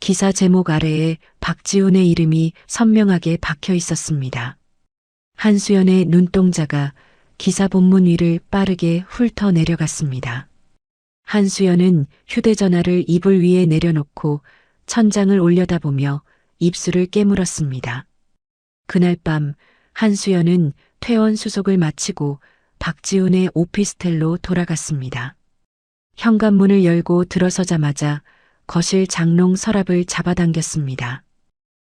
기사 제목 아래에 박지훈의 이름이 선명하게 박혀 있었습니다. 한수연의 눈동자가 기사 본문 위를 빠르게 훑어 내려갔습니다. 한수연은 휴대전화를 이불 위에 내려놓고 천장을 올려다보며 입술을 깨물었습니다. 그날 밤 한수연은 퇴원 수속을 마치고 박지훈의 오피스텔로 돌아갔습니다. 현관문을 열고 들어서자마자 거실 장롱 서랍을 잡아당겼습니다.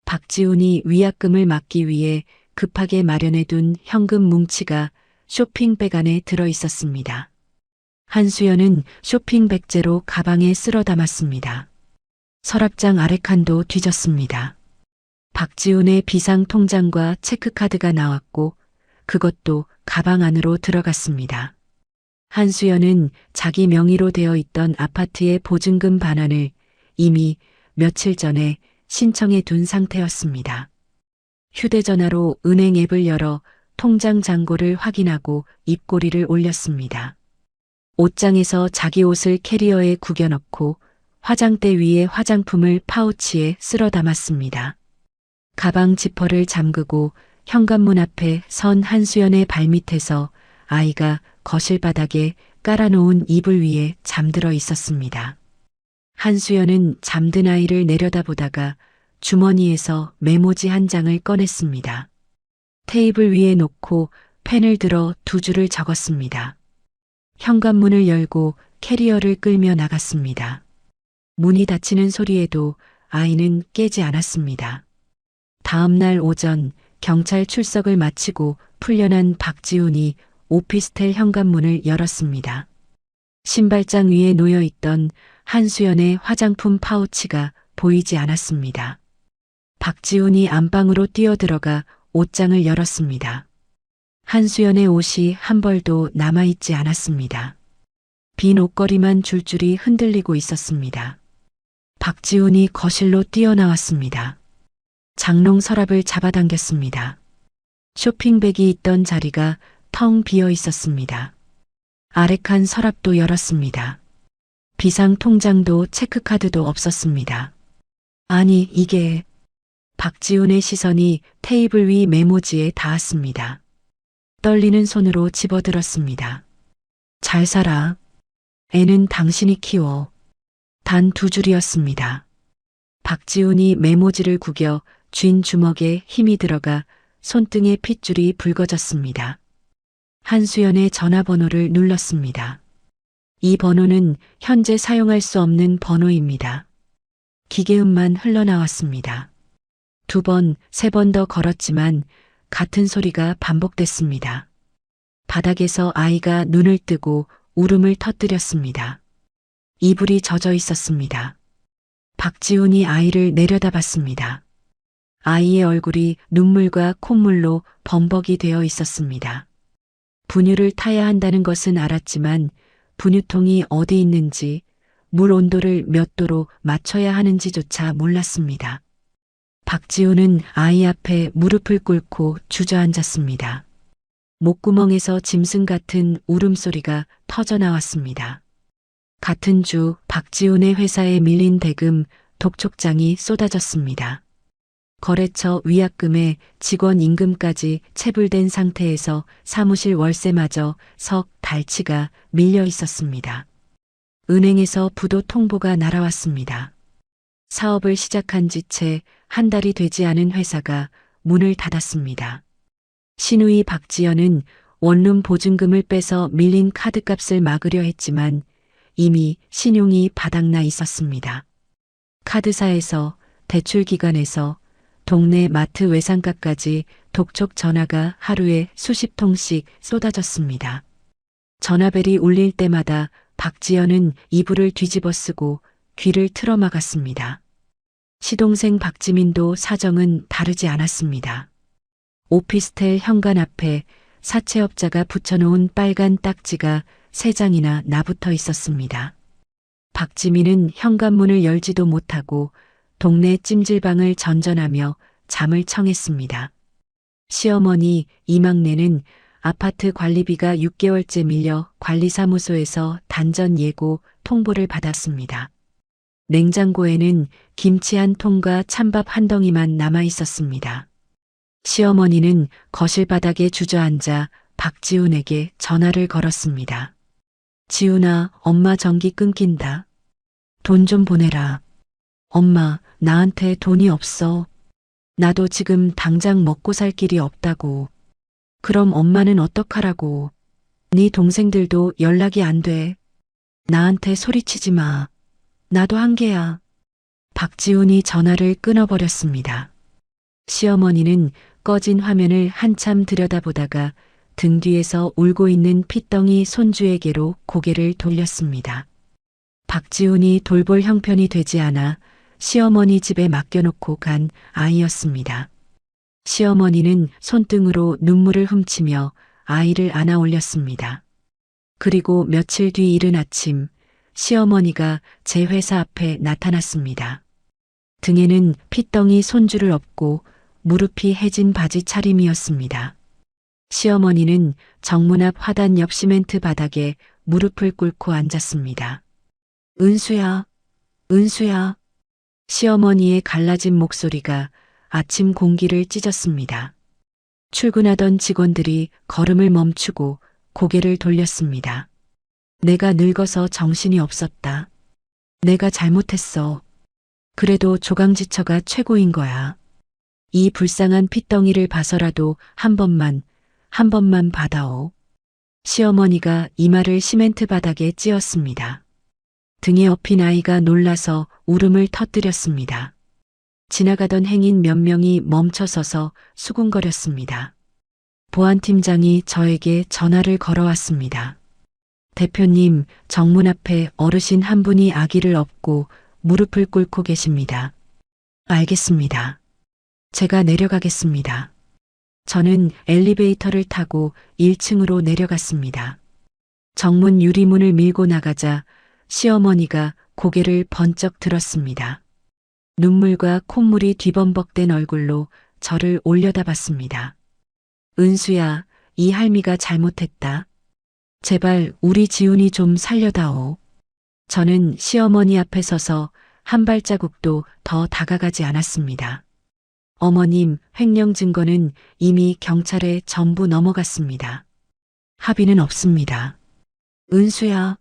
박지훈이 위약금을 막기 위해 급하게 마련해둔 현금 뭉치가 쇼핑백 안에 들어 있었습니다. 한수연은 쇼핑백째로 가방에 쓸어 담았습니다. 서랍장 아래칸도 뒤졌습니다. 박지훈의 비상 통장과 체크카드가 나왔고 그것도 가방 안으로 들어갔습니다. 한수연은 자기 명의로 되어 있던 아파트의 보증금 반환을 이미 며칠 전에 신청해 둔 상태였습니다. 휴대전화로 은행 앱을 열어 통장 잔고를 확인하고 입꼬리를 올렸습니다. 옷장에서 자기 옷을 캐리어에 구겨 넣고 화장대 위에 화장품을 파우치에 쓸어 담았습니다. 가방 지퍼를 잠그고 현관문 앞에 선 한수연의 발밑에서 아이가 거실 바닥에 깔아놓은 이불 위에 잠들어 있었습니다. 한수연은 잠든 아이를 내려다보다가 주머니에서 메모지 한 장을 꺼냈습니다. 테이블 위에 놓고 펜을 들어 2줄을 적었습니다. 현관문을 열고 캐리어를 끌며 나갔습니다. 문이 닫히는 소리에도 아이는 깨지 않았습니다. 다음 날 오전 경찰 출석을 마치고 풀려난 박지훈이 오피스텔 현관문을 열었습니다. 신발장 위에 놓여 있던 한수연의 화장품 파우치가 보이지 않았습니다. 박지훈이 안방으로 뛰어들어가 옷장을 열었습니다. 한수연의 옷이 한 벌도 남아있지 않았습니다. 빈 옷걸이만 줄줄이 흔들리고 있었습니다. 박지훈이 거실로 뛰어나왔습니다. 장롱 서랍을 잡아당겼습니다. 쇼핑백이 있던 자리가 텅 비어 있었습니다. 아래칸 서랍도 열었습니다. 비상 통장도 체크카드도 없었습니다. 아니, 이게... 박지훈의 시선이 테이블 위 메모지에 닿았습니다. 떨리는 손으로 집어들었습니다. 잘 살아. 애는 당신이 키워. 단 2줄이었습니다. 박지훈이 메모지를 구겨 쥔 주먹에 힘이 들어가 손등의 핏줄이 붉어졌습니다. 한수연의 전화번호를 눌렀습니다. 이 번호는 현재 사용할 수 없는 번호입니다. 기계음만 흘러나왔습니다. 2번, 3번 더 걸었지만 같은 소리가 반복됐습니다. 바닥에서 아이가 눈을 뜨고 울음을 터뜨렸습니다. 이불이 젖어 있었습니다. 박지훈이 아이를 내려다봤습니다. 아이의 얼굴이 눈물과 콧물로 범벅이 되어 있었습니다. 분유를 타야 한다는 것은 알았지만 분유통이 어디 있는지, 물 온도를 몇 도로 맞춰야 하는지조차 몰랐습니다. 박지훈은 아이 앞에 무릎을 꿇고 주저앉았습니다. 목구멍에서 짐승 같은 울음소리가 터져나왔습니다. 같은 주 박지훈의 회사에 밀린 대금 독촉장이 쏟아졌습니다. 거래처 위약금에 직원 임금까지 체불된 상태에서 사무실 월세마저 석 달치가 밀려 있었습니다. 은행에서 부도 통보가 날아왔습니다. 사업을 시작한 지 채 한 달이 되지 않은 회사가 문을 닫았습니다. 신우이 박지연은 원룸 보증금을 빼서 밀린 카드값을 막으려 했지만 이미 신용이 바닥나 있었습니다. 카드사에서, 대출기관에서, 동네 마트 외상값까지 독촉 전화가 하루에 수십 통씩 쏟아졌습니다. 전화벨이 울릴 때마다 박지연은 이불을 뒤집어 쓰고 귀를 틀어막았습니다. 시동생 박지민도 사정은 다르지 않았습니다. 오피스텔 현관 앞에 사채업자가 붙여놓은 빨간 딱지가 3장이나 나붙어 있었습니다. 박지민은 현관문을 열지도 못하고 동네 찜질방을 전전하며 잠을 청했습니다. 시어머니 이막내는 아파트 관리비가 6개월째 밀려 관리사무소에서 단전 예고 통보를 받았습니다. 냉장고에는 김치 한 통과 찬밥 한 덩이만 남아 있었습니다. 시어머니는 거실 바닥에 주저앉아 박지훈에게 전화를 걸었습니다. 지훈아, 엄마 전기 끊긴다. 돈 좀 보내라. 엄마, 나한테 돈이 없어. 나도 지금 당장 먹고 살 길이 없다고. 그럼 엄마는 어떡하라고. 네 동생들도 연락이 안 돼. 나한테 소리치지 마. 나도 한계야. 박지훈이 전화를 끊어버렸습니다. 시어머니는 꺼진 화면을 한참 들여다보다가 등 뒤에서 울고 있는 핏덩이 손주에게로 고개를 돌렸습니다. 박지훈이 돌볼 형편이 되지 않아 시어머니 집에 맡겨놓고 간 아이였습니다. 시어머니는 손등으로 눈물을 훔치며 아이를 안아 올렸습니다. 그리고 며칠 뒤 이른 아침 시어머니가 제 회사 앞에 나타났습니다. 등에는 핏덩이 손주를 업고 무릎이 해진 바지 차림이었습니다. 시어머니는 정문 앞 화단 옆 시멘트 바닥에 무릎을 꿇고 앉았습니다. 은수야, 은수야. 시어머니의 갈라진 목소리가 아침 공기를 찢었습니다. 출근하던 직원들이 걸음을 멈추고 고개를 돌렸습니다. 내가 늙어서 정신이 없었다. 내가 잘못했어. 그래도 조강지처가 최고인 거야. 이 불쌍한 핏덩이를 봐서라도 한 번만 받아오. 시어머니가 이마를 시멘트 바닥에 찧었습니다. 등에 업힌 아이가 놀라서 울음을 터뜨렸습니다. 지나가던 행인 몇 명이 멈춰서서 수군거렸습니다. 보안팀장이 저에게 전화를 걸어왔습니다. 대표님, 정문 앞에 어르신 한 분이 아기를 업고 무릎을 꿇고 계십니다. 알겠습니다. 제가 내려가겠습니다. 저는 엘리베이터를 타고 1층으로 내려갔습니다. 정문 유리문을 밀고 나가자 시어머니가 고개를 번쩍 들었습니다. 눈물과 콧물이 뒤범벅된 얼굴로 저를 올려다봤습니다. 은수야, 이 할미가 잘못했다. 제발 우리 지훈이 좀 살려다오. 저는 시어머니 앞에 서서 한 발자국도 더 다가가지 않았습니다. 어머님, 횡령 증거는 이미 경찰에 전부 넘어갔습니다. 합의는 없습니다. 은수야.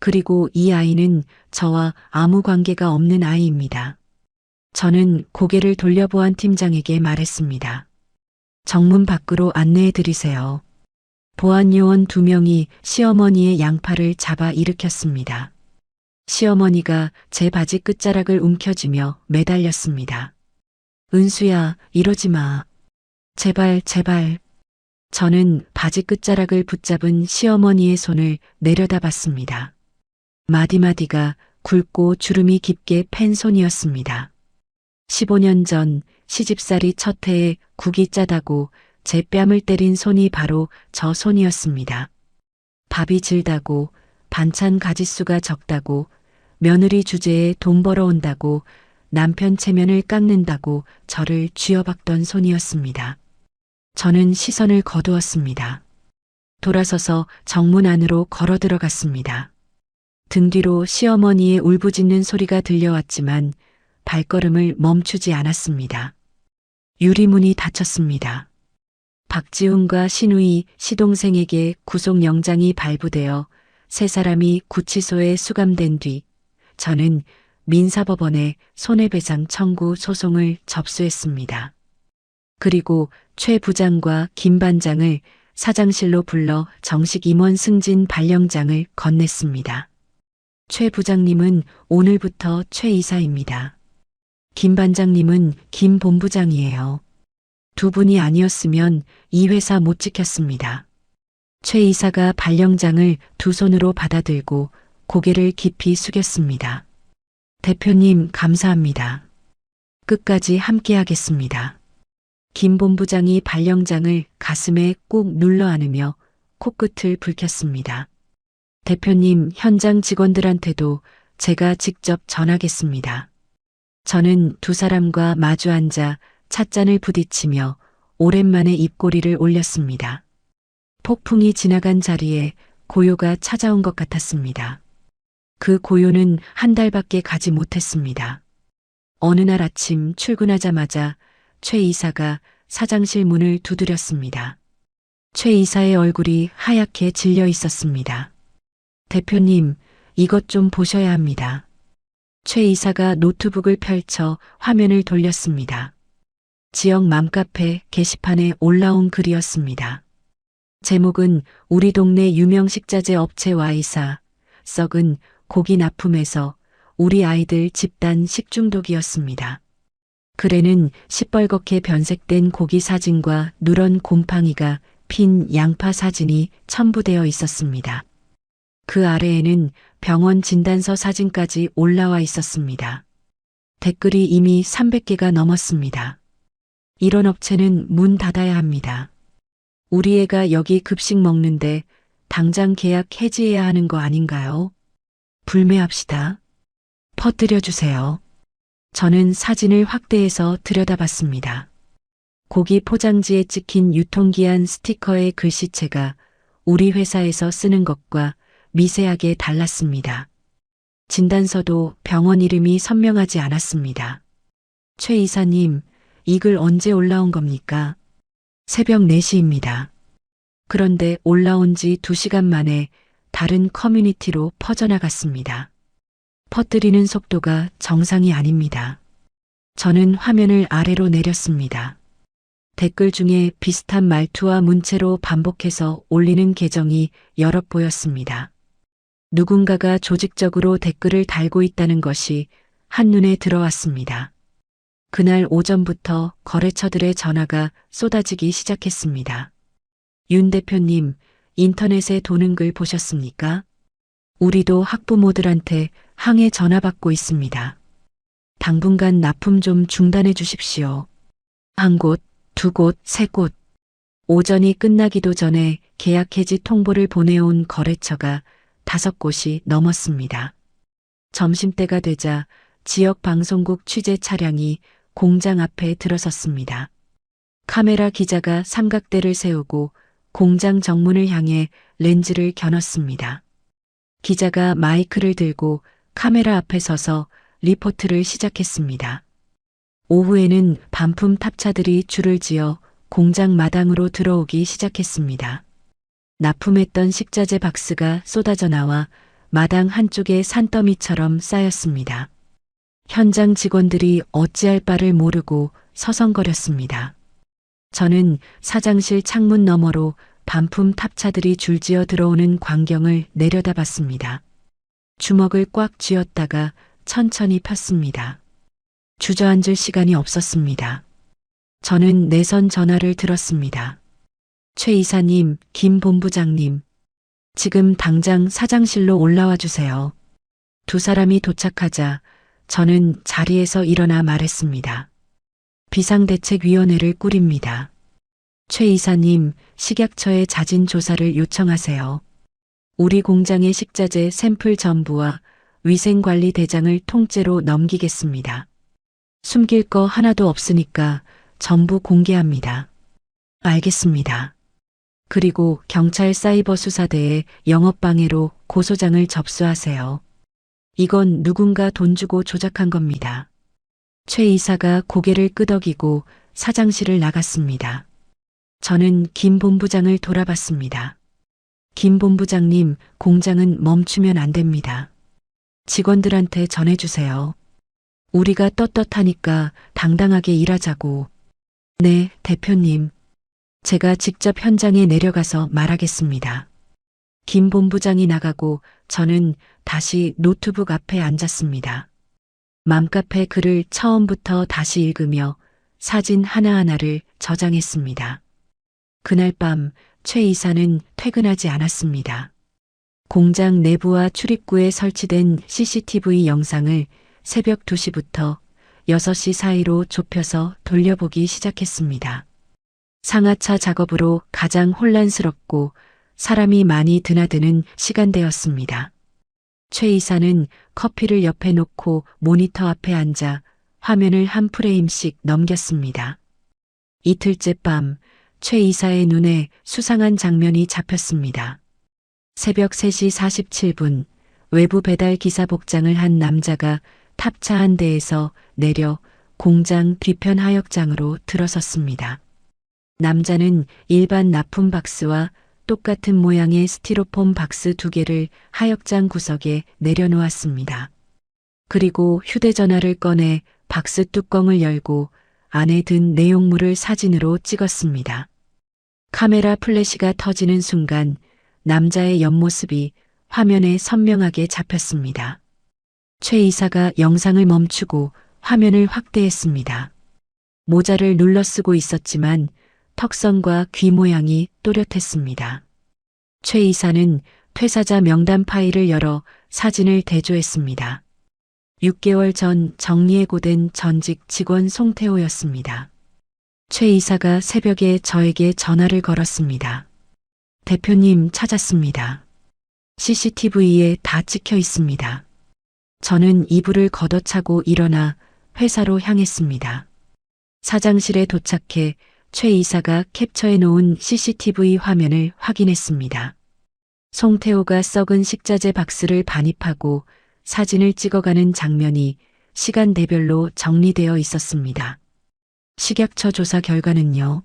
그리고 이 아이는 저와 아무 관계가 없는 아이입니다. 저는 고개를 돌려보안 팀장에게 말했습니다. 정문 밖으로 안내해 드리세요. 보안 요원 2명이 시어머니의 양팔을 잡아 일으켰습니다. 시어머니가 제 바지 끝자락을 움켜쥐며 매달렸습니다. 은수야, 이러지 마. 제발, 제발. 저는 바지 끝자락을 붙잡은 시어머니의 손을 내려다봤습니다. 마디마디가 굵고 주름이 깊게 팬 손이었습니다. 15년 전 시집살이 첫 해에 국이 짜다고 제 뺨을 때린 손이 바로 저 손이었습니다. 밥이 질다고, 반찬 가짓수가 적다고, 며느리 주제에 돈 벌어온다고, 남편 체면을 깎는다고 저를 쥐어박던 손이었습니다. 저는 시선을 거두었습니다. 돌아서서 정문 안으로 걸어 들어갔습니다. 등 뒤로 시어머니의 울부짖는 소리가 들려왔지만 발걸음을 멈추지 않았습니다. 유리문이 닫혔습니다. 박지훈과 신우이 시동생에게 구속영장이 발부되어 세 사람이 구치소에 수감된 뒤 저는 민사법원에 손해배상 청구 소송을 접수했습니다. 그리고 최 부장과 김 반장을 사장실로 불러 정식 임원 승진 발령장을 건넸습니다. 최 부장님은 오늘부터 최 이사입니다. 김 반장님은 김 본부장이에요. 두 분이 아니었으면 이 회사 못 지켰습니다. 최 이사가 발령장을 두 손으로 받아들고 고개를 깊이 숙였습니다. 대표님, 감사합니다. 끝까지 함께하겠습니다. 김 본부장이 발령장을 가슴에 꾹 눌러 안으며 코끝을 붉혔습니다. 대표님, 현장 직원들한테도 제가 직접 전하겠습니다. 저는 두 사람과 마주 앉아 찻잔을 부딪히며 오랜만에 입꼬리를 올렸습니다. 폭풍이 지나간 자리에 고요가 찾아온 것 같았습니다. 그 고요는 한 달밖에 가지 못했습니다. 어느 날 아침 출근하자마자 최 이사가 사장실 문을 두드렸습니다. 최 이사의 얼굴이 하얗게 질려 있었습니다. 대표님, 이것 좀 보셔야 합니다. 최 이사가 노트북을 펼쳐 화면을 돌렸습니다. 지역 맘카페 게시판에 올라온 글이었습니다. 제목은 우리 동네 유명 식자재 업체 Y사, 썩은 고기 납품에서 우리 아이들 집단 식중독이었습니다. 글에는 시뻘겋게 변색된 고기 사진과 누런 곰팡이가 핀 양파 사진이 첨부되어 있었습니다. 그 아래에는 병원 진단서 사진까지 올라와 있었습니다. 댓글이 이미 300개가 넘었습니다. 이런 업체는 문 닫아야 합니다. 우리 애가 여기 급식 먹는데 당장 계약 해지해야 하는 거 아닌가요? 불매합시다. 퍼뜨려 주세요. 저는 사진을 확대해서 들여다봤습니다. 고기 포장지에 찍힌 유통기한 스티커의 글씨체가 우리 회사에서 쓰는 것과 미세하게 달랐습니다. 진단서도 병원 이름이 선명하지 않았습니다. 최 이사님, 이 글 언제 올라온 겁니까? 새벽 4시입니다. 그런데 올라온 지 2시간 만에 다른 커뮤니티로 퍼져나갔습니다. 퍼뜨리는 속도가 정상이 아닙니다. 저는 화면을 아래로 내렸습니다. 댓글 중에 비슷한 말투와 문체로 반복해서 올리는 계정이 여럿 보였습니다. 누군가가 조직적으로 댓글을 달고 있다는 것이 한눈에 들어왔습니다. 그날 오전부터 거래처들의 전화가 쏟아지기 시작했습니다. 윤 대표님, 인터넷에 도는 글 보셨습니까? 우리도 학부모들한테 항해 전화 받고 있습니다. 당분간 납품 좀 중단해 주십시오. 한 곳, 두 곳, 세 곳. 오전이 끝나기도 전에 계약 해지 통보를 보내온 거래처가 5곳이 넘었습니다. 점심때가 되자 지역 방송국 취재 차량이 공장 앞에 들어섰습니다. 카메라 기자가 삼각대를 세우고 공장 정문을 향해 렌즈를 겨눴습니다. 기자가 마이크를 들고 카메라 앞에 서서 리포트를 시작했습니다. 오후에는 반품 탑차들이 줄을 지어 공장 마당으로 들어오기 시작했습니다. 납품했던 식자재 박스가 쏟아져 나와 마당 한쪽에 산더미처럼 쌓였습니다. 현장 직원들이 어찌할 바를 모르고 서성거렸습니다. 저는 사장실 창문 너머로 반품 탑차들이 줄지어 들어오는 광경을 내려다봤습니다. 주먹을 꽉 쥐었다가 천천히 폈습니다. 주저앉을 시간이 없었습니다. 저는 내선 전화를 들었습니다. 최 이사님, 김 본부장님, 지금 당장 사장실로 올라와 주세요. 두 사람이 도착하자 저는 자리에서 일어나 말했습니다. 비상대책위원회를 꾸립니다. 최 이사님, 식약처에 자진 조사를 요청하세요. 우리 공장의 식자재 샘플 전부와 위생관리 대장을 통째로 넘기겠습니다. 숨길 거 하나도 없으니까 전부 공개합니다. 알겠습니다. 그리고 경찰 사이버 수사대에 영업방해로 고소장을 접수하세요. 이건 누군가 돈 주고 조작한 겁니다. 최 이사가 고개를 끄덕이고 사장실을 나갔습니다. 저는 김 본부장을 돌아봤습니다. 김 본부장님, 공장은 멈추면 안 됩니다. 직원들한테 전해주세요. 우리가 떳떳하니까 당당하게 일하자고. 네, 대표님. 제가 직접 현장에 내려가서 말하겠습니다. 김 본부장이 나가고 저는 다시 노트북 앞에 앉았습니다. 맘카페 글을 처음부터 다시 읽으며 사진 하나하나를 저장했습니다. 그날 밤 최 이사는 퇴근하지 않았습니다. 공장 내부와 출입구에 설치된 CCTV 영상을 새벽 2시부터 6시 사이로 좁혀서 돌려보기 시작했습니다. 상하차 작업으로 가장 혼란스럽고 사람이 많이 드나드는 시간대였습니다. 최 이사는 커피를 옆에 놓고 모니터 앞에 앉아 화면을 한 프레임씩 넘겼습니다. 이틀째 밤 최 이사의 눈에 수상한 장면이 잡혔습니다. 새벽 3시 47분 외부 배달 기사 복장을 한 남자가 탑차 한 대에서 내려 공장 뒤편 하역장으로 들어섰습니다. 남자는 일반 납품 박스와 똑같은 모양의 스티로폼 박스 2개를 하역장 구석에 내려놓았습니다. 그리고 휴대전화를 꺼내 박스 뚜껑을 열고 안에 든 내용물을 사진으로 찍었습니다. 카메라 플래시가 터지는 순간 남자의 옆모습이 화면에 선명하게 잡혔습니다. 최 이사가 영상을 멈추고 화면을 확대했습니다. 모자를 눌러 쓰고 있었지만 턱선과 귀 모양이 또렷했습니다. 최 이사는 퇴사자 명단 파일을 열어 사진을 대조했습니다. 6개월 전 정리해고된 전직 직원 송태호였습니다. 최 이사가 새벽에 저에게 전화를 걸었습니다. 대표님 찾았습니다. CCTV에 다 찍혀 있습니다. 저는 이불을 걷어차고 일어나 회사로 향했습니다. 사장실에 도착해 최 이사가 캡처해 놓은 CCTV 화면을 확인했습니다. 송태호가 썩은 식자재 박스를 반입하고 사진을 찍어가는 장면이 시간대별로 정리되어 있었습니다. 식약처 조사 결과는요.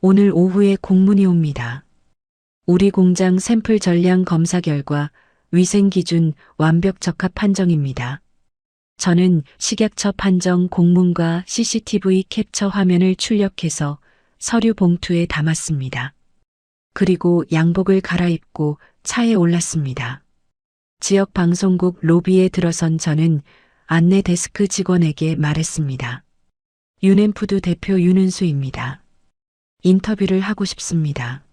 오늘 오후에 공문이 옵니다. 우리 공장 샘플 전량 검사 결과 위생 기준 완벽 적합 판정입니다. 저는 식약처 판정 공문과 CCTV 캡처 화면을 출력해서 서류 봉투에 담았습니다. 그리고 양복을 갈아입고 차에 올랐습니다. 지역 방송국 로비에 들어선 저는 안내 데스크 직원에게 말했습니다. 유넨푸드 대표 윤은수입니다. 인터뷰를 하고 싶습니다.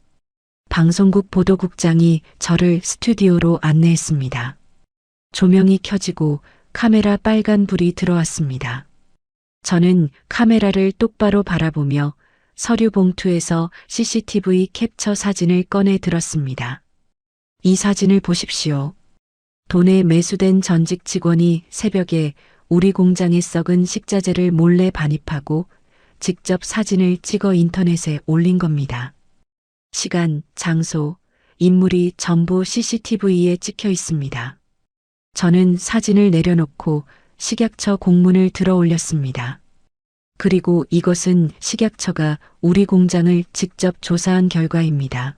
방송국 보도국장이 저를 스튜디오로 안내했습니다. 조명이 켜지고 카메라 빨간 불이 들어왔습니다. 저는 카메라를 똑바로 바라보며 서류 봉투에서 CCTV 캡처 사진을 꺼내 들었습니다. 이 사진을 보십시오. 돈에 매수된 전직 직원이 새벽에 우리 공장에 썩은 식자재를 몰래 반입하고 직접 사진을 찍어 인터넷에 올린 겁니다. 시간, 장소, 인물이 전부 CCTV에 찍혀 있습니다. 저는 사진을 내려놓고 식약처 공문을 들어 올렸습니다. 그리고 이것은 식약처가 우리 공장을 직접 조사한 결과입니다.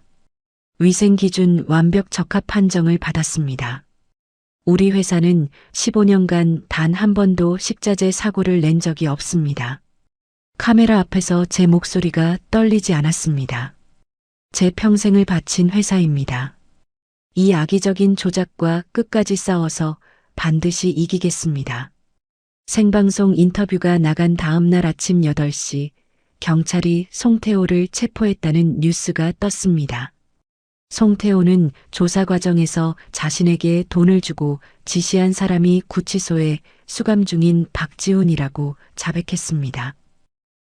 위생기준 완벽 적합 판정을 받았습니다. 우리 회사는 15년간 단 한 번도 식자재 사고를 낸 적이 없습니다. 카메라 앞에서 제 목소리가 떨리지 않았습니다. 제 평생을 바친 회사입니다. 이 악의적인 조작과 끝까지 싸워서 반드시 이기겠습니다. 생방송 인터뷰가 나간 다음 날 아침 8시 경찰이 송태호를 체포했다는 뉴스가 떴습니다. 송태호는 조사 과정에서 자신에게 돈을 주고 지시한 사람이 구치소에 수감 중인 박지훈이라고 자백했습니다.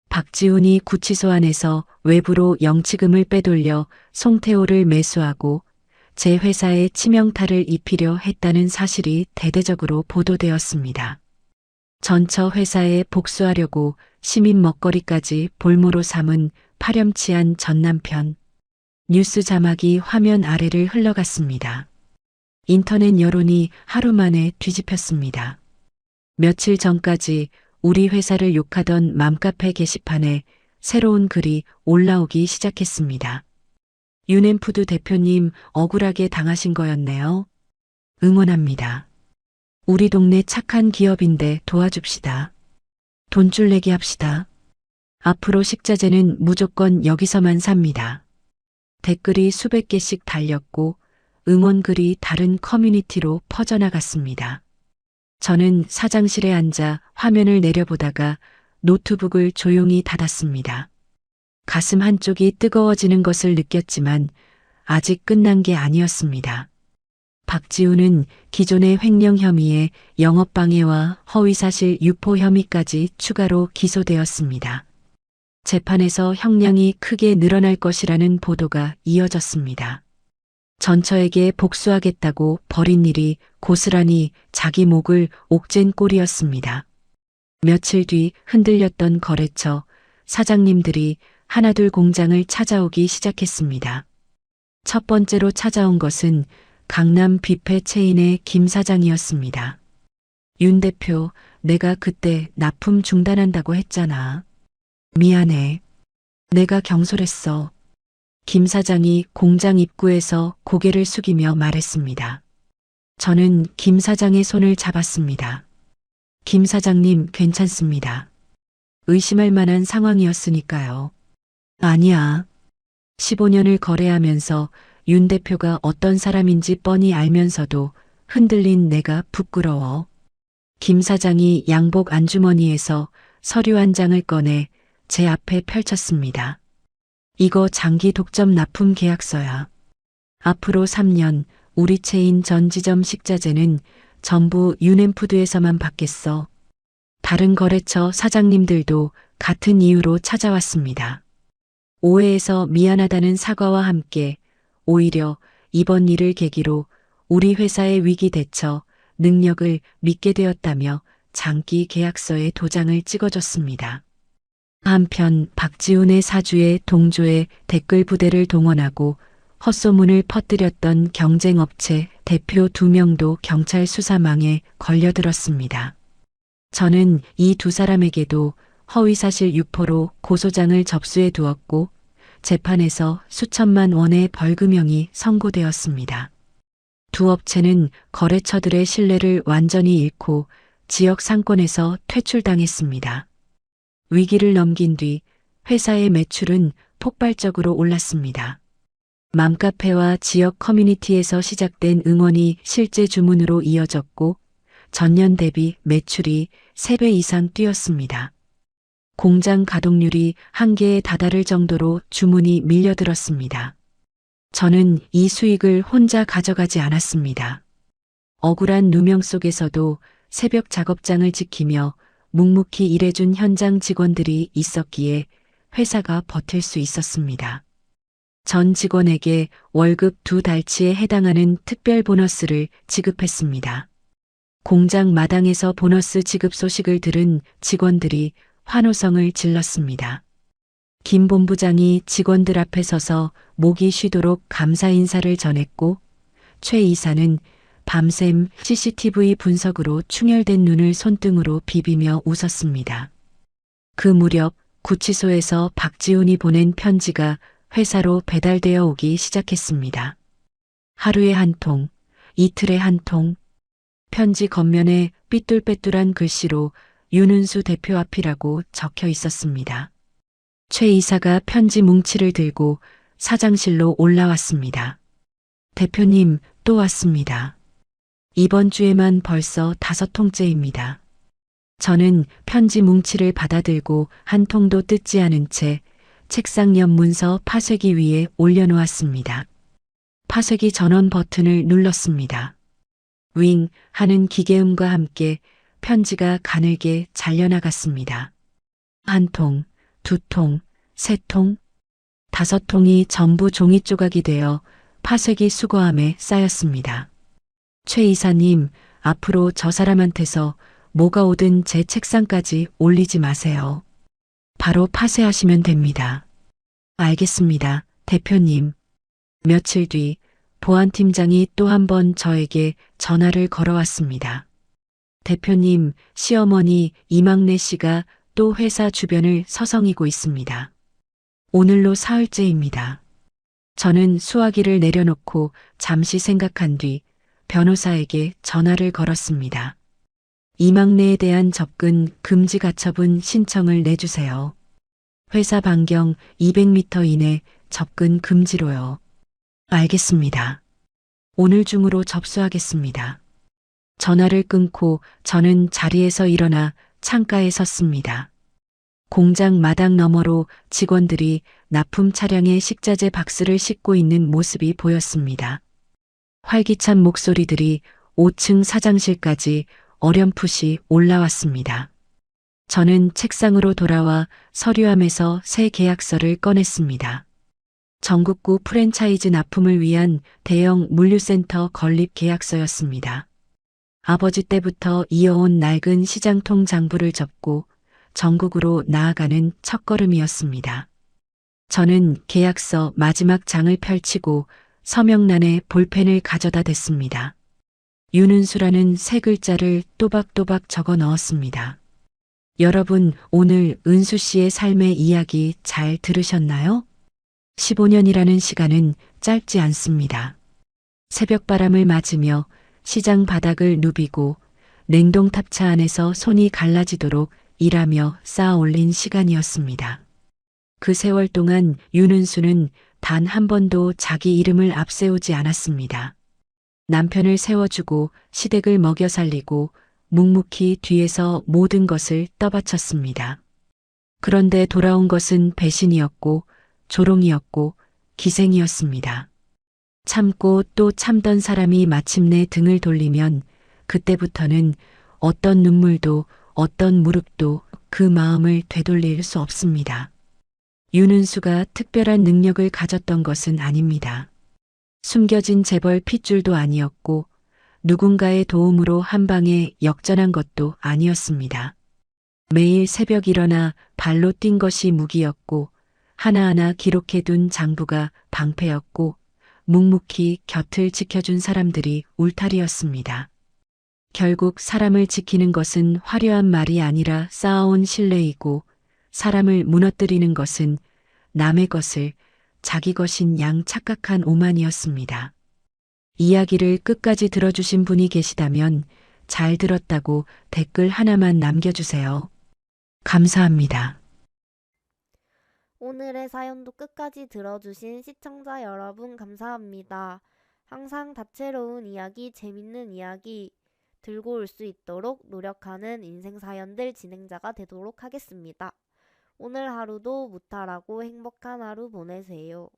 박지훈이 구치소 안에서 외부로 영치금을 빼돌려 송태호를 매수하고 제 회사에 치명타를 입히려 했다는 사실이 대대적으로 보도되었습니다. 전처 회사에 복수하려고 시민 먹거리까지 볼모로 삼은 파렴치한 전남편. 뉴스 자막이 화면 아래를 흘러갔습니다. 인터넷 여론이 하루 만에 뒤집혔습니다. 며칠 전까지 우리 회사를 욕하던 맘카페 게시판에 새로운 글이 올라오기 시작했습니다. 유넨푸드 대표님 억울하게 당하신 거였네요. 응원합니다. 우리 동네 착한 기업인데 도와줍시다. 돈줄 내기 합시다. 앞으로 식자재는 무조건 여기서만 삽니다. 댓글이 수백 개씩 달렸고 응원글이 다른 커뮤니티로 퍼져나갔습니다. 저는 사장실에 앉아 화면을 내려보다가 노트북을 조용히 닫았습니다. 가슴 한쪽이 뜨거워지는 것을 느꼈지만 아직 끝난 게 아니었습니다. 박지훈은 기존의 횡령 혐의에 영업방해와 허위사실 유포 혐의까지 추가로 기소되었습니다. 재판에서 형량이 크게 늘어날 것이라는 보도가 이어졌습니다. 전처에게 복수하겠다고 벌인 일이 고스란히 자기 목을 옥죄인 꼴이었습니다. 며칠 뒤 흔들렸던 거래처 사장님들이 하나둘 공장을 찾아오기 시작했습니다. 첫 번째로 찾아온 것은 강남 뷔페 체인의 김 사장이었습니다. 윤 대표, 내가 그때 납품 중단한다고 했잖아. 미안해. 내가 경솔했어. 김 사장이 공장 입구에서 고개를 숙이며 말했습니다. 저는 김 사장의 손을 잡았습니다. 김 사장님 괜찮습니다. 의심할 만한 상황이었으니까요. 아니야. 15년을 거래하면서 윤 대표가 어떤 사람인지 뻔히 알면서도 흔들린 내가 부끄러워. 김 사장이 양복 안주머니에서 서류 한 장을 꺼내 제 앞에 펼쳤습니다. 이거 장기 독점 납품 계약서야. 앞으로 3년 우리 체인 전 지점 식자재는 전부 유넨푸드에서만 받겠어. 다른 거래처 사장님들도 같은 이유로 찾아왔습니다. 오해해서 미안하다는 사과와 함께 오히려 이번 일을 계기로 우리 회사의 위기 대처 능력을 믿게 되었다며 장기 계약서에 도장을 찍어줬습니다. 한편 박지훈의 사주에 동조해 댓글 부대를 동원하고 헛소문을 퍼뜨렸던 경쟁업체 대표 2명도 경찰 수사망에 걸려들었습니다. 저는 이 두 사람에게도 허위사실 유포로 고소장을 접수해 두었고 재판에서 수천만 원의 벌금형이 선고되었습니다. 두 업체는 거래처들의 신뢰를 완전히 잃고 지역 상권에서 퇴출당했습니다. 위기를 넘긴 뒤 회사의 매출은 폭발적으로 올랐습니다. 맘카페와 지역 커뮤니티에서 시작된 응원이 실제 주문으로 이어졌고 전년 대비 매출이 3배 이상 뛰었습니다. 공장 가동률이 한계에 다다를 정도로 주문이 밀려들었습니다. 저는 이 수익을 혼자 가져가지 않았습니다. 억울한 누명 속에서도 새벽 작업장을 지키며 묵묵히 일해준 현장 직원들이 있었기에 회사가 버틸 수 있었습니다. 전 직원에게 월급 2달치에 해당하는 특별 보너스를 지급했습니다. 공장 마당에서 보너스 지급 소식을 들은 직원들이 환호성을 질렀습니다. 김 본부장이 직원들 앞에 서서 목이 쉬도록 감사 인사를 전했고 최 이사는 밤샘 CCTV 분석으로 충혈된 눈을 손등으로 비비며 웃었습니다. 그 무렵 구치소에서 박지훈이 보낸 편지가 회사로 배달되어 오기 시작했습니다. 하루에 한 통, 이틀에 한 통. 편지 겉면에 삐뚤빼뚤한 글씨로 윤은수 대표 앞이라고 적혀 있었습니다. 최 이사가 편지 뭉치를 들고 사장실로 올라왔습니다. 대표님, 또 왔습니다. 이번 주에만 벌써 5통째입니다. 저는 편지 뭉치를 받아들고 한 통도 뜯지 않은 채 책상 옆 문서 파쇄기 위에 올려놓았습니다. 파쇄기 전원 버튼을 눌렀습니다. 윙 하는 기계음과 함께 편지가 가늘게 잘려나갔습니다. 한 통, 2통, 3통, 5통이 전부 종이 조각이 되어 파쇄기 수거함에 쌓였습니다. 최 이사님, 앞으로 저 사람한테서 뭐가 오든 제 책상까지 올리지 마세요. 바로 파쇄하시면 됩니다. 알겠습니다, 대표님. 며칠 뒤 보안팀장이 또 한 번 저에게 전화를 걸어왔습니다. 대표님, 시어머니 이막내 씨가 또 회사 주변을 서성이고 있습니다. 오늘로 사흘째입니다. 저는 수화기를 내려놓고 잠시 생각한 뒤 변호사에게 전화를 걸었습니다. 이막내에 대한 접근 금지 가처분 신청을 내주세요. 회사 반경 200m 이내 접근 금지로요. 알겠습니다. 오늘 중으로 접수하겠습니다. 전화를 끊고 저는 자리에서 일어나 창가에 섰습니다. 공장 마당 너머로 직원들이 납품 차량에 식자재 박스를 싣고 있는 모습이 보였습니다. 활기찬 목소리들이 5층 사장실까지 어렴풋이 올라왔습니다. 저는 책상으로 돌아와 서류함에서 새 계약서를 꺼냈습니다. 전국구 프랜차이즈 납품을 위한 대형 물류센터 건립 계약서였습니다. 아버지 때부터 이어온 낡은 시장통 장부를 접고 전국으로 나아가는 첫걸음이었습니다. 저는 계약서 마지막 장을 펼치고 서명란에 볼펜을 가져다 댔습니다. 윤은수라는 세 글자를 또박또박 적어 넣었습니다. 여러분, 오늘 은수 씨의 삶의 이야기 잘 들으셨나요? 15년이라는 시간은 짧지 않습니다. 새벽바람을 맞으며 시장 바닥을 누비고 냉동탑차 안에서 손이 갈라지도록 일하며 쌓아 올린 시간이었습니다. 그 세월 동안 윤은수는 단 한 번도 자기 이름을 앞세우지 않았습니다. 남편을 세워주고 시댁을 먹여 살리고 묵묵히 뒤에서 모든 것을 떠받쳤습니다. 그런데 돌아온 것은 배신이었고 조롱이었고 기생이었습니다. 참고 또 참던 사람이 마침내 등을 돌리면 그때부터는 어떤 눈물도 어떤 무릎도 그 마음을 되돌릴 수 없습니다. 윤은수가 특별한 능력을 가졌던 것은 아닙니다. 숨겨진 재벌 핏줄도 아니었고 누군가의 도움으로 한 방에 역전한 것도 아니었습니다. 매일 새벽 일어나 발로 뛴 것이 무기였고 하나하나 기록해둔 장부가 방패였고 묵묵히 곁을 지켜준 사람들이 울타리였습니다. 결국 사람을 지키는 것은 화려한 말이 아니라 쌓아온 신뢰이고 사람을 무너뜨리는 것은 남의 것을 자기 것인 양 착각한 오만이었습니다. 이야기를 끝까지 들어주신 분이 계시다면 잘 들었다고 댓글 하나만 남겨주세요. 감사합니다. 오늘의 사연도 끝까지 들어주신 시청자 여러분 감사합니다. 항상 다채로운 이야기, 재밌는 이야기 들고 올 수 있도록 노력하는 인생 사연들 진행자가 되도록 하겠습니다. 오늘 하루도 무탈하고 행복한 하루 보내세요.